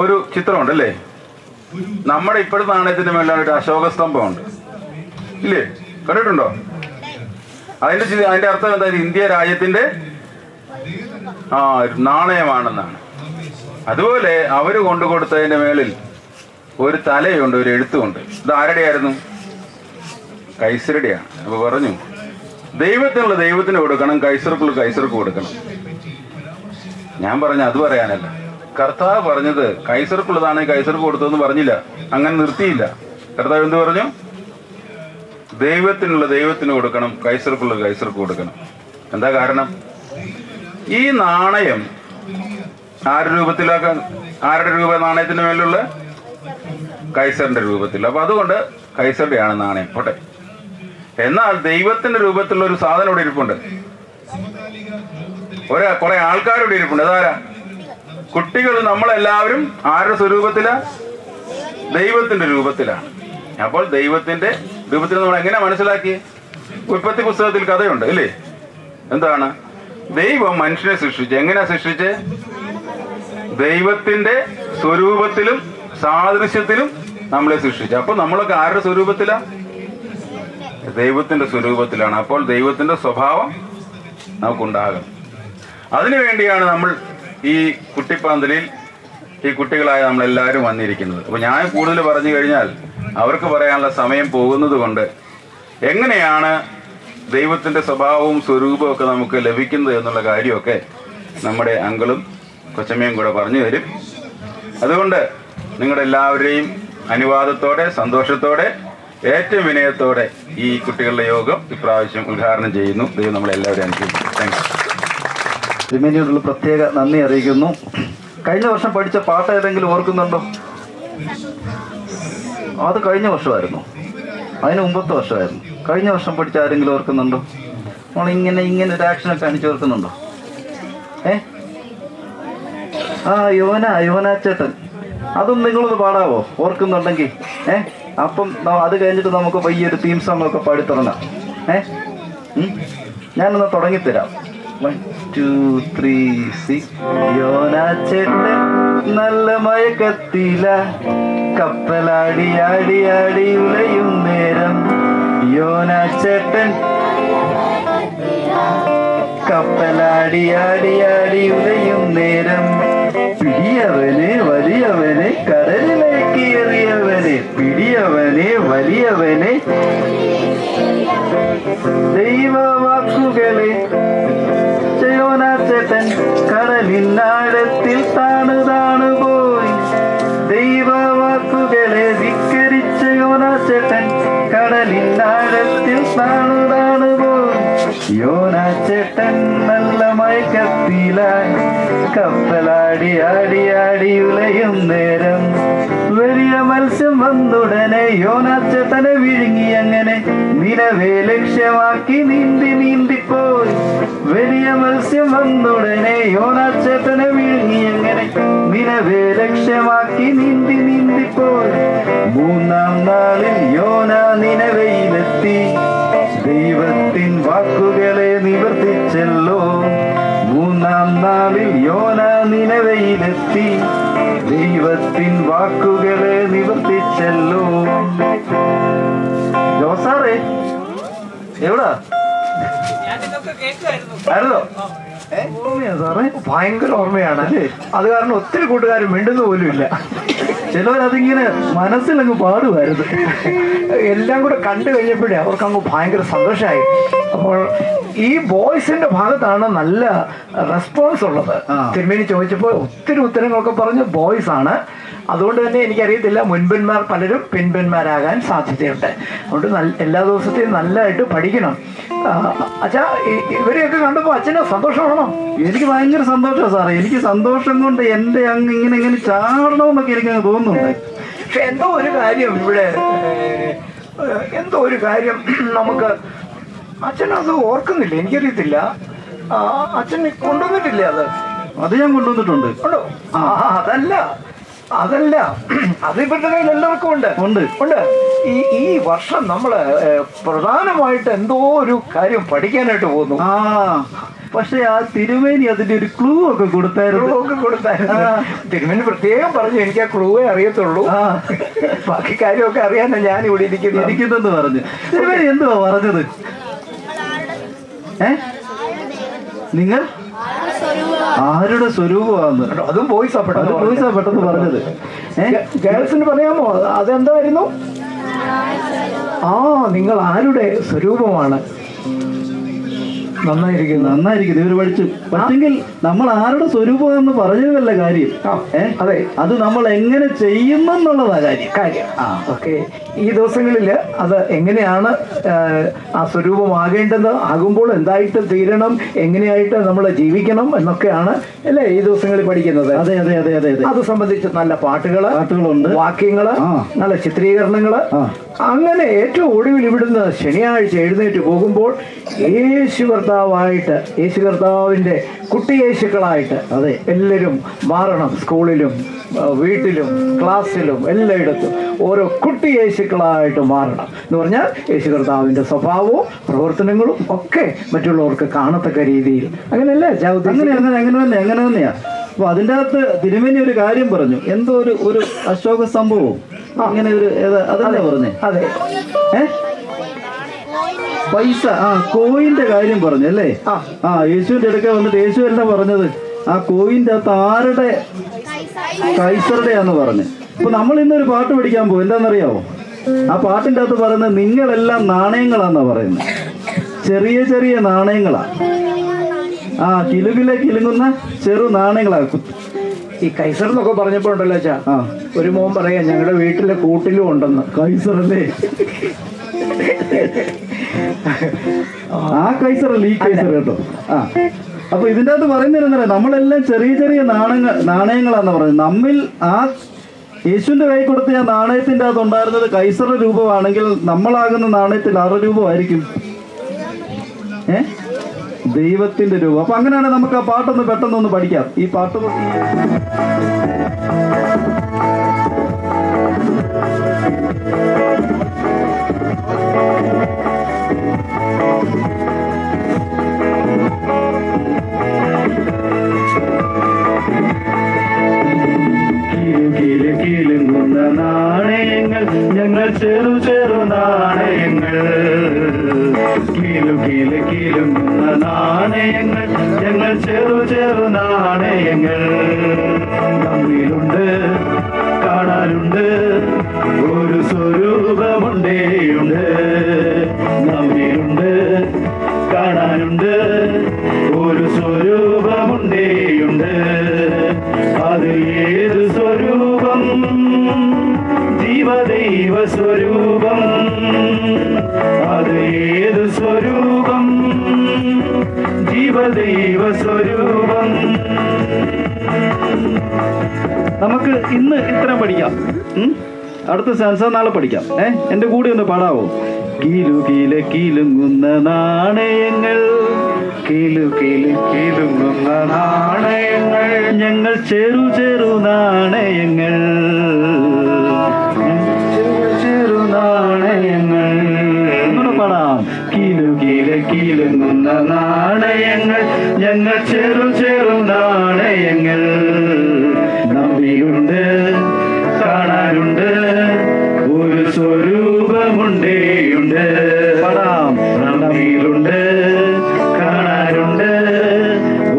Speaker 2: ഒരു ചിത്രമുണ്ട് അല്ലേ? നമ്മുടെ ഇപ്പോഴത്തെ നാണയത്തിന്റെ മേളിലാണ് ഒരു അശോകസ്തംഭമുണ്ട് ഇല്ലേ? കണ്ടിട്ടുണ്ടോ? അതിന്റെ അർത്ഥം എന്താ? ഇന്ത്യ രാജ്യത്തിന്റെ നാണയമാണെന്നാണ്. അതുപോലെ അവര് കൊണ്ടുകൊടുത്തതിന്റെ മേളിൽ ഒരു തലയുണ്ട്, ഒരു എഴുത്തുമുണ്ട്. ഇത് ആരുടെയായിരുന്നു? കൈസരുടെയാണ്. അപ്പൊ പറഞ്ഞു, ദൈവത്തിനുള്ള ദൈവത്തിന് കൊടുക്കണം, കൈസർക്കുള്ള കൈസർക്ക് കൊടുക്കണം. ഞാൻ പറഞ്ഞ അത് പറയാനല്ല. കർത്താവ് പറഞ്ഞത് കൈസർക്കുള്ളതാണ് കൈസർക്ക് കൊടുത്തതെന്ന് പറഞ്ഞില്ല, അങ്ങനെ നിർത്തിയില്ല. കർത്താവ് എന്ത് പറഞ്ഞു? ദൈവത്തിനുള്ള ദൈവത്തിന് കൊടുക്കണം, കൈസർക്കുള്ളത് കൈസർക്ക് കൊടുക്കണം. എന്താ കാരണം? ഈ നാണയം ആരുടെ രൂപത്തിലാക്കാൻ? ആരുടെ രൂപ നാണയത്തിന് മേലുള്ള? കൈസറിന്റെ രൂപത്തിൽ. അപ്പൊ അതുകൊണ്ട് കൈസറുടെയാണ് നാണയം, പോട്ടെ. എന്നാൽ ദൈവത്തിന്റെ രൂപത്തിലുള്ള ഒരു സാധനം ഇവിടെ ഇരിപ്പുണ്ട്, കുറെ ആൾക്കാരുടെ ഇരിപ്പുണ്ട്. അതാരാ? കുട്ടികൾ. നമ്മളെല്ലാവരും ആരുടെ സ്വരൂപത്തിലാ? ദൈവത്തിന്റെ രൂപത്തിലാണ്. അപ്പോൾ ദൈവത്തിന്റെ രൂപത്തിൽ നമ്മൾ എങ്ങനെ മനസ്സിലാക്കി? ഉൽപ്പത്തി പുസ്തകത്തിൽ കഥയുണ്ട് അല്ലേ? എന്താണ്? ദൈവം മനുഷ്യനെ സൃഷ്ടിച്ചു. എങ്ങനെയാ സൃഷ്ടിച്ച്? ദൈവത്തിന്റെ സ്വരൂപത്തിലും സാദൃശ്യത്തിലും നമ്മളെ സൃഷ്ടിച്ചു. അപ്പൊ നമ്മളൊക്കെ ആരുടെ സ്വരൂപത്തിലാ? ദൈവത്തിന്റെ സ്വരൂപത്തിലാണ്. അപ്പോൾ ദൈവത്തിന്റെ സ്വഭാവം നമുക്കുണ്ടാകും. അതിനുവേണ്ടിയാണ് നമ്മൾ ഈ കുട്ടിപ്പന്തലിൽ ഈ കുട്ടികളായ നമ്മളെല്ലാവരും വന്നിരിക്കുന്നത്. അപ്പൊ ഞാൻ കൂടുതൽ പറഞ്ഞു കഴിഞ്ഞാൽ അവർക്ക് പറയാനുള്ള സമയം പോകുന്നത് കൊണ്ട് എങ്ങനെയാണ് ദൈവത്തിന്റെ സ്വഭാവവും സ്വരൂപവും ഒക്കെ നമുക്ക് ലഭിക്കുന്നത് എന്നുള്ള കാര്യമൊക്കെ നമ്മുടെ അങ്കിളും കൊച്ചമ്മയും കൂടെ പറഞ്ഞു തരും. അതുകൊണ്ട് നിങ്ങളുടെ എല്ലാവരുടെയും അനുവാദത്തോടെ സന്തോഷത്തോടെ ഏറ്റവും വിനയത്തോടെ ഈ കുട്ടികളുടെ യോഗം ഇപ്രാവശ്യം ഉദ്ഘാടനം ചെയ്യുന്നു. ദൈവം നമ്മളെല്ലാവരും അനുഗ്രഹിക്കും. Thank you.
Speaker 1: തിരുമേനിയോടുള്ള പ്രത്യേക നന്ദി അറിയിക്കുന്നു. കഴിഞ്ഞ വർഷം പഠിച്ച പാട്ട് ഏതെങ്കിലും ഓർക്കുന്നുണ്ടോ? അത് കഴിഞ്ഞ വർഷമായിരുന്നു, അതിന് മുമ്പത്തെ വർഷമായിരുന്നു. കഴിഞ്ഞ വർഷം പഠിച്ച ആരെങ്കിലും ഓർക്കുന്നുണ്ടോ? നമ്മളിങ്ങനെ ഒരു ആക്ഷനൊക്കെ കാണിച്ച് ഓർക്കുന്നുണ്ടോ? യോന ചേട്ടൻ, അതും നിങ്ങളൊന്ന് പാടാവോ ഓർക്കുന്നുണ്ടെങ്കിൽ? അപ്പം അത് കഴിഞ്ഞിട്ട് നമുക്ക് പയ്യൊരു തീം സോങ് ഒക്കെ പാടിത്തുടങ്ങാം. ഞാനൊന്ന് തുടങ്ങിത്തരാം. 1 2 3 6. യോന ചേട്ടൻ നല്ല മയക്കത്തില, കപ്പലാടി ആടി ആടി ഉലയും നേരം. യോന ചേട്ടൻ കപ്പലാടി ആടി ആടി ഉലയും നേരം. പിടിയവനെ വലിയവനെ കടലിലേക്ക് എറിയവനെ, പിടിയവനെ വലിയവനെ ദൈവവാക്കുകളെ. യോന ചേട്ടൻ കടലിനാഴത്തിൽ താണു പോയി, ദൈവവാക്കുകളെ ധിക്കരിച്ച യോന ചേട്ടൻ കടലിനാഴത്തിൽ താണു പോയി. യോന ചേട്ടൻ നല്ല മയക്കത്തിലായി, കപ്പലാടി ആടി ആടി ഉലയും നേരം. വലിയ മത്സ്യം വന്നുടനെ യോന ചേട്ടനെ വിഴുങ്ങി അങ്ങനെ നിലവേ ലക്ഷ്യമാക്കി നീന്തിപ്പോയി. വലിയ മത്സ്യം വന്നുടനെ യോന ചേട്ടനെ വിഴുങ്ങി അങ്ങനെ നിലവേ ലക്ഷ്യമാക്കി നീന്തിപ്പോയി. 3-ാം നാളിൽ യോന നിനവയിലെത്തി, ദൈവത്തിൻ വാക്കുകളെ നിവർത്തിച്ചല്ലോ. 3-ാം നാളിൽ യോന നിനവയിലെത്തി, ദൈവത്തിൻ വാക്കുകളെ നിവർത്തിച്ചല്ലോ. ജോസാറേ എവിടാ ആയിരുന്നോ? ഓർമ്മയാ സാറേ? ഭയങ്കര ഓർമ്മയാണ്. അത് കാരണം ഒത്തിരി കൂട്ടുകാർ മിണ്ടുന്ന പോലും ഇല്ല. ചിലവരതിങ്ങനെ മനസ്സിലങ്ങ് പാടുമായിരുന്നു. എല്ലാം കൂടെ കണ്ടു കഴിഞ്ഞപ്പോഴേ അവർക്കങ്ങ് ഭയങ്കര സന്തോഷമായി. അപ്പോൾ ഈ ബോയ്സിന്റെ ഭാഗത്താണ് നല്ല റെസ്പോൺസ് ഉള്ളത്. തിരുമേനി ചോദിച്ചപ്പോൾ ഒത്തിരി ഉത്തരങ്ങളൊക്കെ പറഞ്ഞു ബോയ്സ് ആണ്. അതുകൊണ്ട് തന്നെ എനിക്കറിയത്തില്ല, മുൻപന്മാർ പലരും പിൻപന്മാരാകാൻ സാധ്യതയുണ്ട്. അതുകൊണ്ട് എല്ലാ ദിവസത്തെയും നല്ലതായിട്ട് പഠിക്കണം. അച്ഛാ, ഇവരെയൊക്കെ കണ്ടപ്പോൾ അച്ഛന് സന്തോഷമാണോ? എനിക്ക് ഭയങ്കര സന്തോഷമാണ് സാറേ. എനിക്ക് സന്തോഷം കൊണ്ട് എൻ്റെ അങ്ങ് ഇങ്ങനെ ചാടണമെന്നൊക്കെ എനിക്കങ്ങ് തോന്നുന്നുണ്ട്.
Speaker 3: പക്ഷെ എന്തോ ഒരു കാര്യം ഇവിടെ, എന്തോ ഒരു കാര്യം നമുക്ക് അച്ഛനത് ഓർക്കുന്നില്ല. എനിക്കറിയത്തില്ല, അച്ഛൻ കൊണ്ടുവന്നിട്ടില്ലേ?
Speaker 1: അത് ഞാൻ കൊണ്ടുവന്നിട്ടുണ്ട്.
Speaker 3: ഉണ്ടോ? അതല്ല അത് ഇവരുടെ കയ്യിൽ എല്ലാവർക്കും ഉണ്ട്. ഈ വർഷം നമ്മള് പ്രധാനമായിട്ട് എന്തോ ഒരു കാര്യം പഠിക്കാനായിട്ട് പോകുന്നു.
Speaker 1: പക്ഷെ ആ തിരുമേനി അതിന്റെ ഒരു ക്ലൂ ഒക്കെ കൊടുത്തായിരുന്നു.
Speaker 3: തിരുമേനി പ്രത്യേകം പറഞ്ഞു എനിക്ക് ആ ക്ലൂവേ അറിയത്തുള്ളൂ, ബാക്കി കാര്യമൊക്കെ അറിയാനാ ഞാൻ ഇവിടെ
Speaker 1: ഇരിക്കുന്നെന്ന് പറഞ്ഞു. തിരുമേനി എന്തുവാ പറഞ്ഞത്? നിങ്ങൾ ആരുടെ സ്വരൂപമാണെന്ന്?
Speaker 3: അതും ബോയ്സാ
Speaker 1: പെട്ടെന്ന് പറഞ്ഞത്.
Speaker 3: ഗേൾസിന് പറയാമോ അതെന്തായിരുന്നു? നിങ്ങൾ ആരുടെ സ്വരൂപമാണ്?
Speaker 1: നന്നായിരിക്കും. ഇവർ പഠിച്ചു. പക്ഷെങ്കിൽ നമ്മൾ ആരുടെ സ്വരൂപം എന്ന് പറഞ്ഞതല്ല കാര്യം.
Speaker 3: അതെ,
Speaker 1: അത് നമ്മൾ എങ്ങനെ ചെയ്യുമെന്നുള്ളതാ കാര്യം.
Speaker 3: ഓക്കെ. ഈ ദിവസങ്ങളിൽ അത് എങ്ങനെയാണ് ആ സ്വരൂപമാകേണ്ടത്, ആകുമ്പോൾ എന്തായിട്ട് തീരണം, എങ്ങനെയായിട്ട് നമ്മൾ ജീവിക്കണം എന്നൊക്കെയാണ് അല്ലേ ഈ ദിവസങ്ങളിൽ പഠിക്കുന്നത്.
Speaker 1: അതെ അതെ അതെ അതെ അതെ.
Speaker 3: അത് സംബന്ധിച്ച് നല്ല പാട്ടുകളുണ്ട്, വാക്യങ്ങള്, നല്ല ചിത്രീകരണങ്ങള്. അങ്ങനെ ഏറ്റവും ഒടുവിൽ ഇവിടുന്ന് ശനിയാഴ്ച എഴുന്നേറ്റ് പോകുമ്പോൾ യേശു കർത്താവിന്റെ കുട്ടി യേശുക്കളായിട്ട് അതെ എല്ലാവരും മാറണം. സ്കൂളിലും വീട്ടിലും ക്ലാസ്സിലും എല്ലായിടത്തും ഓരോ കുട്ടി യേശുക്കളായിട്ട് മാറണം എന്ന് പറഞ്ഞാൽ യേശു കർത്താവിന്റെ സ്വഭാവവും പ്രവർത്തനങ്ങളും ഒക്കെ മറ്റുള്ളവർക്ക് കാണത്തക്ക രീതിയിൽ. അങ്ങനെയല്ലേ?
Speaker 1: അങ്ങനെ തന്നെയാ. അപ്പൊ അതിൻ്റെ അകത്ത് തിരുമേനി ഒരു കാര്യം പറഞ്ഞു, എന്തോ ഒരു അശോക സംഭവം അങ്ങനെ ഒരു അതല്ലേ പറഞ്ഞേ?
Speaker 3: അതെ,
Speaker 1: പൈസ കോയിന്റെ കാര്യം പറഞ്ഞു അല്ലേ? യേശുവിന്റെ അടുക്ക വന്നിട്ട് യേശു എന്താ പറഞ്ഞത്? ആ കോയിന്റെ അകത്ത് ആരുടെ? കൈസറുടെയാന്ന് പറഞ്ഞു. അപ്പൊ നമ്മൾ ഇന്നൊരു പാട്ട് പഠിക്കാൻ പോകും. എന്താണെന്നറിയാവോ? ആ പാട്ടിന്റെ അകത്ത് പറയുന്നത് നിങ്ങളെല്ലാം നാണയങ്ങളാന്നാ പറയുന്നത്. ചെറിയ ചെറിയ നാണയങ്ങളാ. കിലുങ്ങുന്ന ചെറു നാണയങ്ങളാ.
Speaker 3: ഈ കൈസർ എന്നൊക്കെ പറഞ്ഞപ്പോ ഉണ്ടല്ലോ അച്ഛാ, ഒരു മോൻ പറയാ ഞങ്ങളുടെ വീട്ടിലെ കൂട്ടിലും ഉണ്ടെന്ന്.
Speaker 1: കൈസറല്ലേ? ആ കൈസറല്ല, ഈ കൈസർ കേട്ടോ. അപ്പൊ ഇതിൻ്റെ അകത്ത് പറയുന്നതെന്ന് നമ്മളെല്ലാം ചെറിയ ചെറിയ നാണയങ്ങളാന്ന് പറയുന്നത്. നമ്മിൽ ആ യേശുവിന്റെ കൈ കൊടുത്ത ആ നാണയത്തിന്റെ അകത്ത് ഉണ്ടായിരുന്നത് കൈസറുടെ രൂപമാണെങ്കിൽ നമ്മളാകുന്ന നാണയത്തിൽ ആരുടെ രൂപമായിരിക്കും? ദൈവത്തിന്റെ രൂപം. അപ്പൊ അങ്ങനെയാണെങ്കിൽ നമുക്ക് ആ പാട്ടൊന്ന് പെട്ടെന്നൊന്ന് പഠിക്കാം. ഈ പാട്ട് കിലുങ്ങുന്ന നാണയങ്ങൾ ഞങ്ങൾ ചെറു ചെറു നാണയങ്ങൾ. കിലുങ്ങുന്ന നാണയങ്ങൾ ഞങ്ങൾ ചെറു ചെറു നാണയങ്ങൾ. നമ്മിലുണ്ട്, കാണാനുണ്ട്, ഒരു സ്വരൂപമുണ്ടേയുണ്ട്. നമ്മിലുണ്ട്, കാണാനുണ്ട്, ഒരു സ്വരൂപമുണ്ടേയുണ്ട്. അത് ഏത് സ്വരൂപം? ജീവദൈവ സ്വരൂപം. അത് ഏത് സ്വരൂപം? ജീവദൈവ സ്വരൂപം. നമുക്ക് ഇന്ന് ഇത്രയും പഠിക്കാം. അടുത്ത സെൻസർ നാളെ പഠിക്കാം. എന്റെ കൂടെ ഒന്ന് പാടാവോ? കിലുങ്ങുന്ന നാണയങ്ങൾ, കിലുങ്ങുന്ന നാണയങ്ങൾ ഞങ്ങൾ ചെറു ചെറു നാണയങ്ങൾ. ചെറു നാണയങ്ങൾ എന്നോട് പാടാം. കിലുങ്ങുന്ന നാണയങ്ങൾ ഞങ്ങൾ ചെറു ചെറു നാണയങ്ങൾ. നമ്മിലുണ്ട്, കാണാനുണ്ട്, ഒരു സ്വരൂപമുണ്ടേയുണ്ട്. പാടാം. നമ്മിലുണ്ട്, കാണാനുണ്ട്,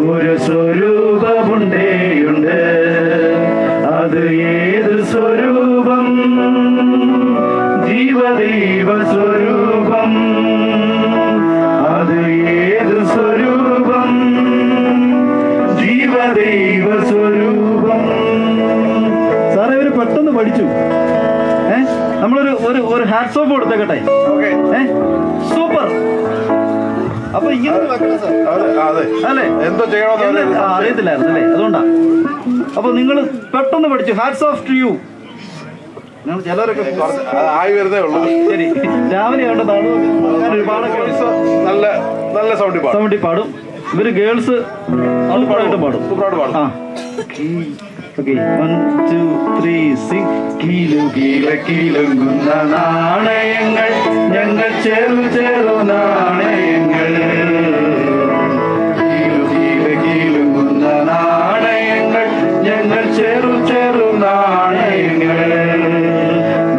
Speaker 1: ഒരു സ്വരൂപമുണ്ടേയുണ്ട്. അത് ഏത് സ്വരൂപം? ജീവദൈവ സ്വരൂപം. അത് ഏത് സ്വരൂപം? ജീവദൈവ സ്വരൂപം. സാറേ ഇവര് പെട്ടെന്ന് പഠിച്ചു. നമ്മളൊരു ഒരു ഹാറ്റ്സ് ഓഫ് കൊടുത്തേക്കട്ടെ. സൂപ്പർ. അപ്പൊ ഇങ്ങനെ അല്ലേ?
Speaker 2: എന്തോ ചെയ്യണമെന്ന്
Speaker 1: അറിയത്തില്ലായിരുന്നു അല്ലേ? അതുകൊണ്ടാ. അപ്പൊ നിങ്ങൾ പെട്ടെന്ന് പഠിച്ചു. Hats off to you. നിങ്ങൾ ചിലരൊക്കെ
Speaker 2: ആയി വരുന്നേ ഉള്ളൂ.
Speaker 1: ശരി, രാവിലെ പാടൊക്കെ
Speaker 2: നല്ല നല്ല സൗണ്ടിൽ പാടും.
Speaker 1: ഇവര് ഗേൾസ് പാടും. ആ ഓക്കെ, 1 2 3 sing. കിലുങ്ങുന്ന നാണയങ്ങൾ ഞങ്ങൾ ചെറു ചെറു നാണയങ്ങൾ. കിലുങ്ങുന്ന നാണയങ്ങൾ ഞങ്ങൾ ചെറു ചെറു നാണയങ്ങൾ.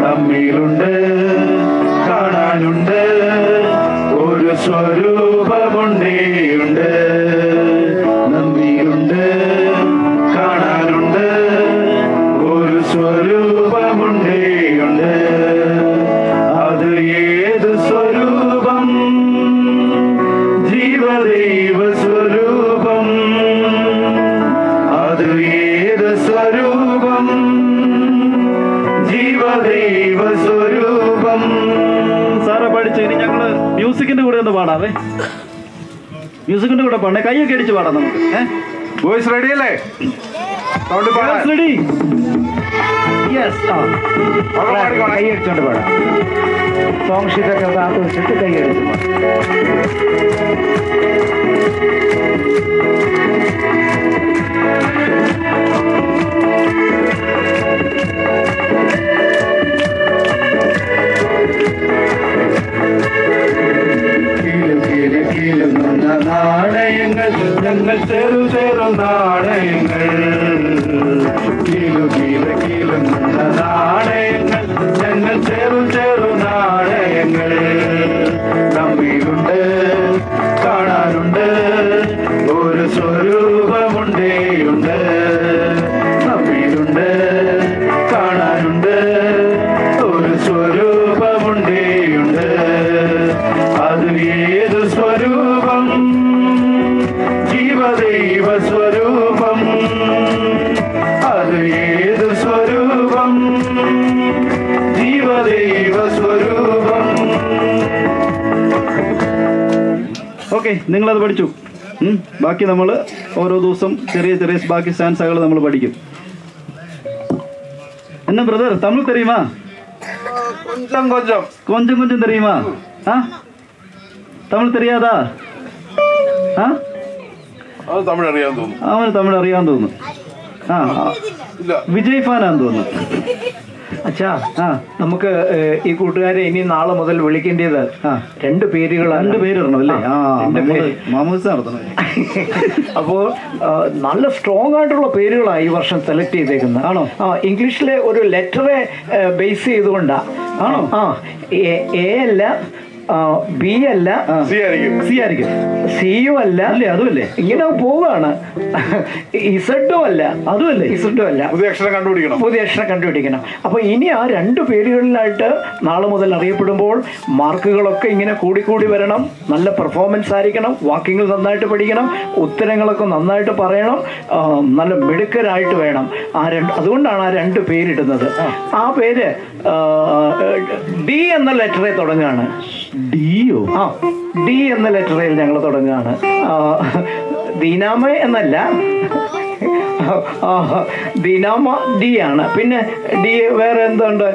Speaker 1: നമ്മിലുണ്ട്, കാണാനുണ്ട്, ഒരു സ്വരൂപമുണ്ടേയുണ്ട്. നമ്മിലുണ്ട്, കാണാനുണ്ട്, ഒരു സ്വരൂപമുണ്ടേയുണ്ട്. അത് ഏത് സ്വരൂപം? ജീവദൈവ സ്വരൂപം. സാറെ പഠിച്ചു. ഇനി ഞങ്ങള് മ്യൂസിക്കിന്റെ കൂടെ ഒന്ന് പാടാവേ. മ്യൂസിക്കിന്റെ കൂടെ പാടണേ. കൈയൊക്കെ അടിച്ച് പാടാം നമുക്ക്.
Speaker 2: ബോയ്സ് റെഡി അല്ലേ?
Speaker 1: റെഡി?
Speaker 3: യെസ്. കൈ അടിച്ചോണ്ട് പാടാം. സോങ് ഷീറ്റൊക്കെ കാത്തു വെച്ചിട്ട് കൈ അടിച്ചു
Speaker 1: നാണയങ്ങൾ ഞങ്ങൾ ചെറു നാണയങ്ങൾ. നാണയങ്ങൾ ഞങ്ങൾ ചെറു നാണയങ്ങൾ. നമ്മിലുണ്ട് കാണാനുണ്ട് ഒരു സ്വരൂപമുണ്ടേയുണ്ട്. നമ്മിലുണ്ട് കാണാനുണ്ട് ഒരു സ്വരൂപമുണ്ടേയുണ്ട്. അത് ഏത് സ്വരൂപം? ജീവദൈവ സ്വരൂപം. അത് ഏത് സ്വരൂപം? ജീവദൈവ സ്വരൂപം. ഓക്കെ, നിങ്ങളത് പഠിച്ചു. ബാക്കി നമ്മൾ ഓരോ ദിവസം ചെറിയ ചെറിയ ബാക്കി സ്റ്റാൻസുകൾ നമ്മൾ പഠിക്കും. എന്നാ ബ്രദർ, തമിഴ് തെരിയുമാ? கொஞ்சம் கொஞ்சம் தெரியுமா? തമിഴ് தெரியாதா?
Speaker 2: അത് തമിഴ് അറിയാൻ തോന്നുന്നു.
Speaker 1: അവന് തമിഴ് അറിയാൻ തോന്നുന്നു. വിജയ് ഫാനാന്ന് തോന്നുന്നു.
Speaker 3: അച്ഛാ, നമുക്ക് ഈ കൂട്ടുകാരെ ഇനി നാളെ മുതൽ വിളിക്കേണ്ടത് രണ്ട് പേരുകളാണ്.
Speaker 1: രണ്ട് പേരിടണം അല്ലേ? മാമൂസ നടത്തണം.
Speaker 3: അപ്പോൾ നല്ല സ്ട്രോങ് ആയിട്ടുള്ള പേരുകളാണ് ഈ വർഷം സെലക്ട് ചെയ്തേക്കുന്നത്. ആണോ? ഇംഗ്ലീഷിലെ ഒരു ലെറ്ററെ ബേസ് ചെയ്തുകൊണ്ടാ. ആണോ? എ അല്ല, ബി അല്ല,
Speaker 2: സി ആയിരിക്കും.
Speaker 3: സിയും അല്ല.
Speaker 1: അല്ലേ? അതുമല്ലേ?
Speaker 3: ഇങ്ങനെ പോവുകയാണ്. ഇസഡും അല്ല. അതുമല്ലേ? ഇസഡും അല്ല.
Speaker 2: പുതിയ അക്ഷരം കണ്ടുപിടിക്കണം. അപ്പൊ ഇനി ആ രണ്ട് പേരുകളിലായിട്ട് നാളെ മുതൽ അറിയപ്പെടുമ്പോൾ മാർക്കുകളൊക്കെ ഇങ്ങനെ കൂടിക്കൂടി വരണം. നല്ല പെർഫോമൻസ് ആയിരിക്കണം. വാക്കിങ്ങൾ നന്നായിട്ട് പഠിക്കണം. ഉത്തരങ്ങളൊക്കെ നന്നായിട്ട് പറയണം. നല്ല മിടുക്കരായിട്ട് വേണം. അതുകൊണ്ടാണ് ആ രണ്ട് പേരിടുന്നത്. ആ പേര് ഡി എന്ന ലെറ്ററെ തുടങ്ങുകയാണ്.
Speaker 1: ഡിയോ?
Speaker 3: ഡി എന്ന ലെറ്ററിൽ ഞങ്ങൾ തുടങ്ങുകയാണ്. ദീനാമ എന്നല്ല, ദീനാമ ഡി ആണ്. പിന്നെ ഡി വേറെ എന്തുണ്ട്?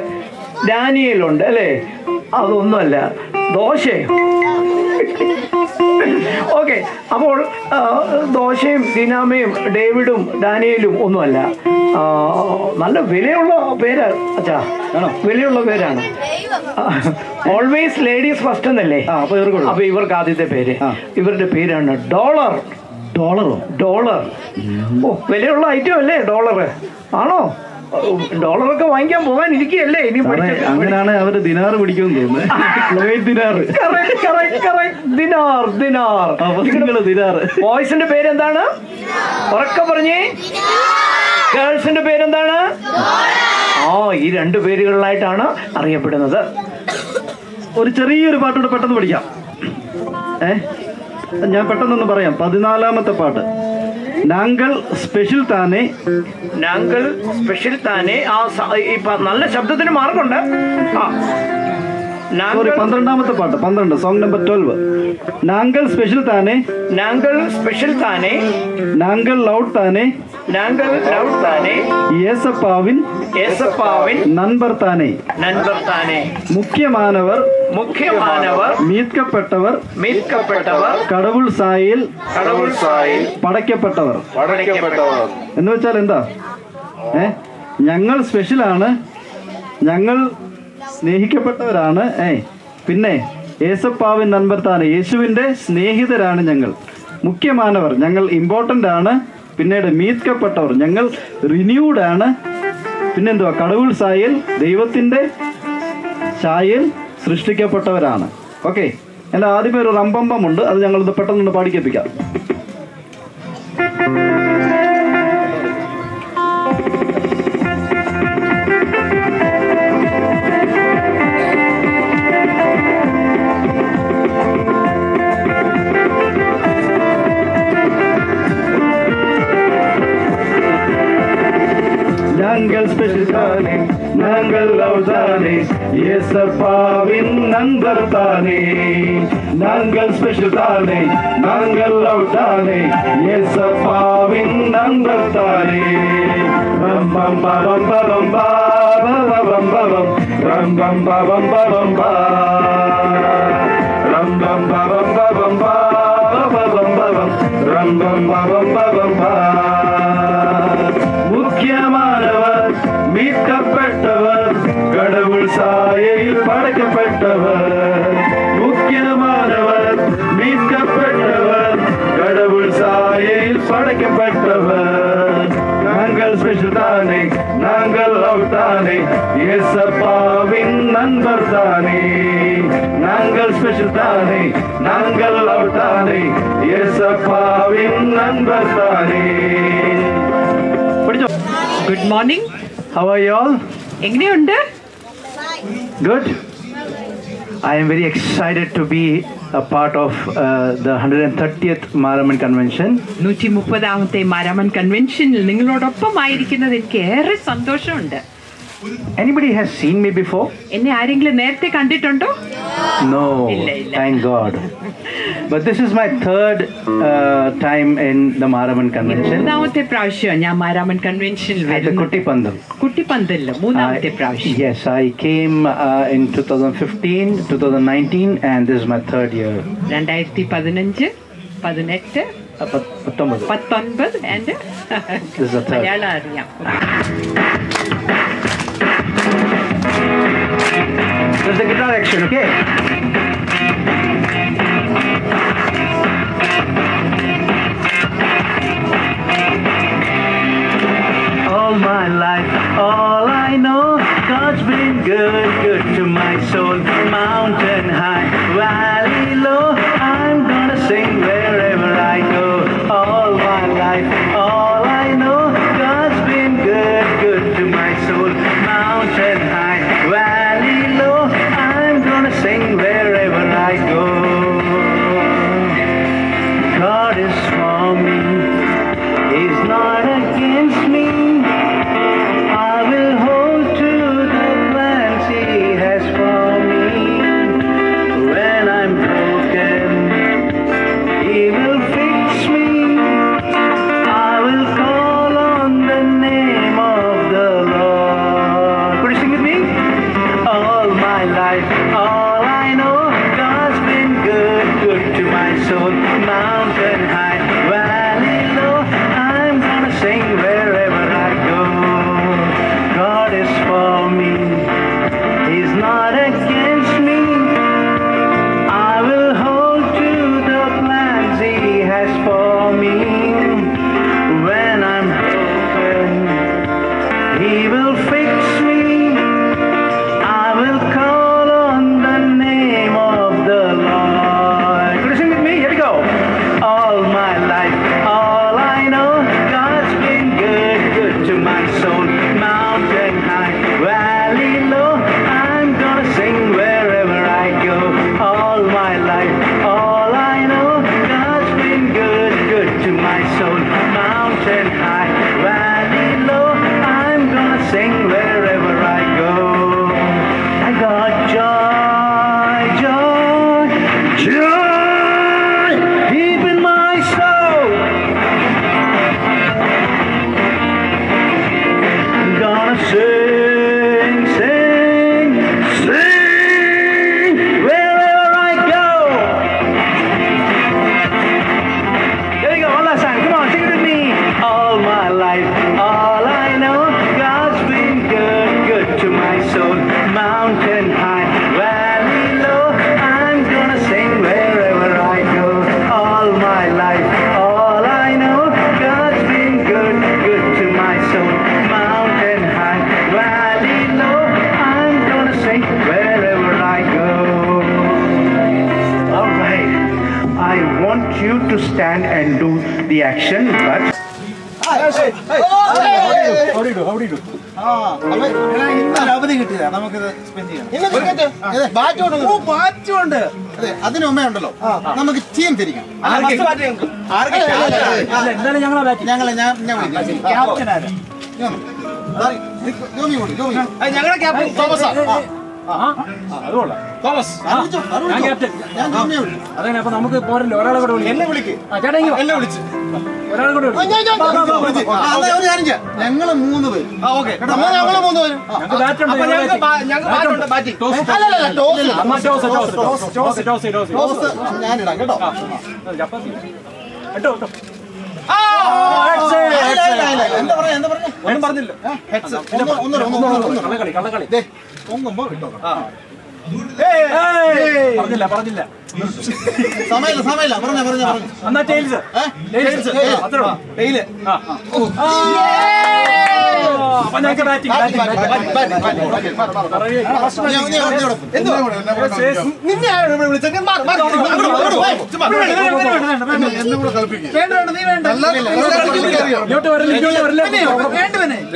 Speaker 3: ഡാനിയലുണ്ട് അല്ലേ? അതൊന്നുമല്ല, ദോശയും. ഓക്കെ, അപ്പോൾ ദോശയും ദീനാമയും ഡേവിഡും ഡാനിയലും ഒന്നുമല്ല. നല്ല വിലയുള്ള പേര് അച്ഛാ. വിലയുള്ള പേരാണ്. ഓൾവേസ് ലേഡീസ് ഫസ്റ്റ് എന്നല്ലേ? അപ്പൊ ഇവർക്ക് ആദ്യത്തെ പേര്. ഇവരുടെ പേരാണ് ഡോളർ. ഡോളർ. ഓ, വിലയുള്ള ഐറ്റം അല്ലേ ഡോളർ? ആണോ? ഡോളറൊക്കെ വാങ്ങിക്കാൻ പോകാൻ ഇരിക്കുകയല്ലേ? ഇനി
Speaker 1: അങ്ങനെയാണ് അവര് ദിനാറ് പിടിക്കുമെന്ന് തോന്നുന്നു. ദിനാർ.
Speaker 3: ബോയ്സിന്റെ പേരെന്താണ്? ഉറക്കെ പറഞ്ഞേ. ഗേൾസിന്റെ പേരെന്താണ്? ഈ രണ്ട് പേരുകളിലായിട്ടാണ് അറിയപ്പെടുന്നത്.
Speaker 1: ഒരു ചെറിയൊരു പാട്ടോട് പെട്ടെന്ന് പഠിക്കാം. ഞാൻ പെട്ടെന്നൊന്ന് പറയാം. 14ാമത്തെ പാട്ട്, നാങ്കൾ സ്പെഷ്യൽ താനെ.
Speaker 3: നാങ്കൾ സ്പെഷ്യൽ താനെ. നല്ല ശബ്ദത്തിന് മാർക്കുണ്ട്.
Speaker 1: 12ാമത്തെ പാട്ട്, 12, സോങ് നമ്പർ 12. നാങ്കൾ സ്പെഷ്യൽ താനെ.
Speaker 3: നാങ്കൾ സ്പെഷ്യൽ താനെ.
Speaker 1: നാങ്കൾ ലൗഡ് താനെ.
Speaker 3: നാങ്കൾ ലൗഡ് താനെ.
Speaker 1: യേസപ്പാവിൻ നൻപർ താനെ. മുഖ്യമാനവർ മീത്കപ്പെട്ടവർ കടവുൾ സായിൽ പടയ്ക്കപ്പെട്ടവർ. എന്ന് വെച്ചാൽ എന്താ? ഞങ്ങൾ സ്പെഷ്യലാണ്, ഞങ്ങൾ സ്നേഹിക്കപ്പെട്ടവരാണ്. പിന്നെ യേസപ്പാവിൻ നൻപർ താനെ, യേശുവിൻ്റെ സ്നേഹിതരാണ് ഞങ്ങൾ. മുഖ്യമാനവർ, ഞങ്ങൾ ഇമ്പോർട്ടൻ്റ് ആണ്. പിന്നീട് മീത്കപ്പെട്ടവർ, ഞങ്ങൾ റിന്യൂഡ് ആണ്. പിന്നെന്തുവാ? കടവുൾ സായൽ, ദൈവത്തിൻ്റെ ചായൽ സൃഷ്ടിക്കപ്പെട്ടവരാണ്. ഓക്കെ, എൻ്റെ ആദ്യമേ ഒരു റംബമ്പം ഉണ്ട്, അത് ഞങ്ങളിത് പെട്ടെന്ന് പാടിക്കേൽപ്പിക്കാം. ഞങ്ങൾ സ്പെഷ്യൽ താനെ, ഞങ്ങൾ ലൗഡ് தானே, ஏசப்பாவின் நண்பர் தானே. நாங்கள் ஸ்பெஷல் தானே, நாங்கள் லவ் தானே, ஏசப்பாவின் நண்பர் தானே. பம் பம் பம் பம் பம் பம் ரம் பம் பம் பம் பா ரம் பம் பம் பம் பா ரம் பம் பம் பா. முக்கியமானவர், மீட்கப்பட்டவர், கடவுள் சாயையில் படைக்கப்பட்டவர். முக்கியமானவர், மீட்கப்பட்டவர், கடவுள் சாயையில் படைக்கப்பட்டவர். நாங்கள் ஸ்பெஷல் தானே, நாங்கள் லவ் தானே, ஏசப்பாவின் நண்பர் தானே. நாங்கள் ஸ்பெஷல் தானே, நாங்கள் லவ் தானே, ஏசப்பாவின் நண்பர் தானே.
Speaker 4: Good morning.
Speaker 1: How are you all?
Speaker 4: എങ്ങനെയുണ്ട്?
Speaker 1: Good. I am very excited to be a part of the 130th Maraman Convention.
Speaker 4: 130ാമത്തെ Maramon കൺവെൻഷനിൽ നിങ്ങളോടൊപ്പം ആയിരിക്കുന്നത് എനിക്ക് ഏറെ സന്തോഷമുണ്ട്.
Speaker 1: Anybody has seen me before?
Speaker 4: എന്നെ ആരെങ്കിലും നേരത്തെ കണ്ടിട്ടുണ്ടോ?
Speaker 1: No.
Speaker 4: ഇല്ല.
Speaker 1: Thank God. But this is my third time in the Maraman Convention.
Speaker 4: മൂന്നാമത്തെ പ്രാവശ്യം ഞാൻ മാരാമൺ കൺവെൻഷനിൽ
Speaker 1: At the
Speaker 4: വരുന്നു.
Speaker 1: Kuttipandam.
Speaker 4: കുട്ടിപ്പന്തലില് മൂന്നാമത്തെ പ്രാവശ്യം.
Speaker 1: Yes, I came in 2015, 2019, and this is my third year.
Speaker 4: 2015, 18, 19 and
Speaker 1: This is the third.
Speaker 4: Malayalam അറിയാം.
Speaker 1: There's the guitar action, okay? All my life, all I know, God's been good to my soul. Mountain high, valley low, I'm gonna sing wherever I go. All my life, all I know, God's been good to my soul. Mountain high, valley low, I'm gonna sing wherever I go. God is for me, He's not against me. I will hold to the plans He has for me. When I'm broken, He will fix me. I will call on the name of the Lord. Could you sing with me? All my life, all I know, God's been good to my soul. Mountain high, valley low, I'm gonna sing wherever I go. God is for me, He's not against me. I will hold to the plans He has for me. When I'm broken, He will fix me. I will call on the name of the Lord. Could you sing with me? Here we go. All my life, all I know, God's been good to my soul. Mountain high, valley low, I'm gonna sing wherever I go. All my life, all I know, God's been good to my soul. Mountain high, valley low, I'm gonna sing wherever I go. I got joy, joy, joy deep in my soul. I'm gonna sing, sing, sing wherever I go. Here we go, one last time. Come on, sing it with me. All my life, all I know, God's been good to my soul. Mountain high, valley low, I'm gonna sing wherever I go. All my life, all I know, God's been good to my soul. Mountain high, valley low, I'm gonna sing wherever I go. All right, I want you to stand and do the action, but
Speaker 5: ഇന്നൊരു അവധി കിട്ടിയതാ നമുക്കിത് spend ചെയ്യാം. ബാറ്റുണ്ട്. അതെ, അതിന് മുമ്പേ ഉണ്ടല്ലോ നമുക്ക് ടീം തിരിക്കാം. ഞങ്ങളെ ഞാൻ വിളിക്കാം. ഞങ്ങളുടെ ക്യാപ്റ്റൻ തോമസ്.
Speaker 6: അതന്നെ. അപ്പൊ നമുക്ക് പോരല്ലോ, ഒരാളെ കൂടെ വിളിക്കും.
Speaker 5: എന്നെ വിളിക്ക്.
Speaker 6: എന്നെ വിളിച്ച് ഒരാളെ കൂടെ
Speaker 5: ഞങ്ങള് 3 പേര്. ഞങ്ങള് 3 പേരും. ഞാനിടാം കേട്ടോ. എന്താ പറയാ
Speaker 6: പറഞ്ഞില്ല. കള്ളക്കളി
Speaker 5: പൊങ്ങുമ്പോ കിട്ടോ.
Speaker 6: പറഞ്ഞില്ല.
Speaker 5: സമയമില്ല പറഞ്ഞ
Speaker 6: എന്നാ ടൈൽസ് അത്രേ ഉള്ളൂ.
Speaker 5: വെയില്.
Speaker 6: അപ്പൊ ഞങ്ങൾക്ക് ബാറ്റിംഗ്.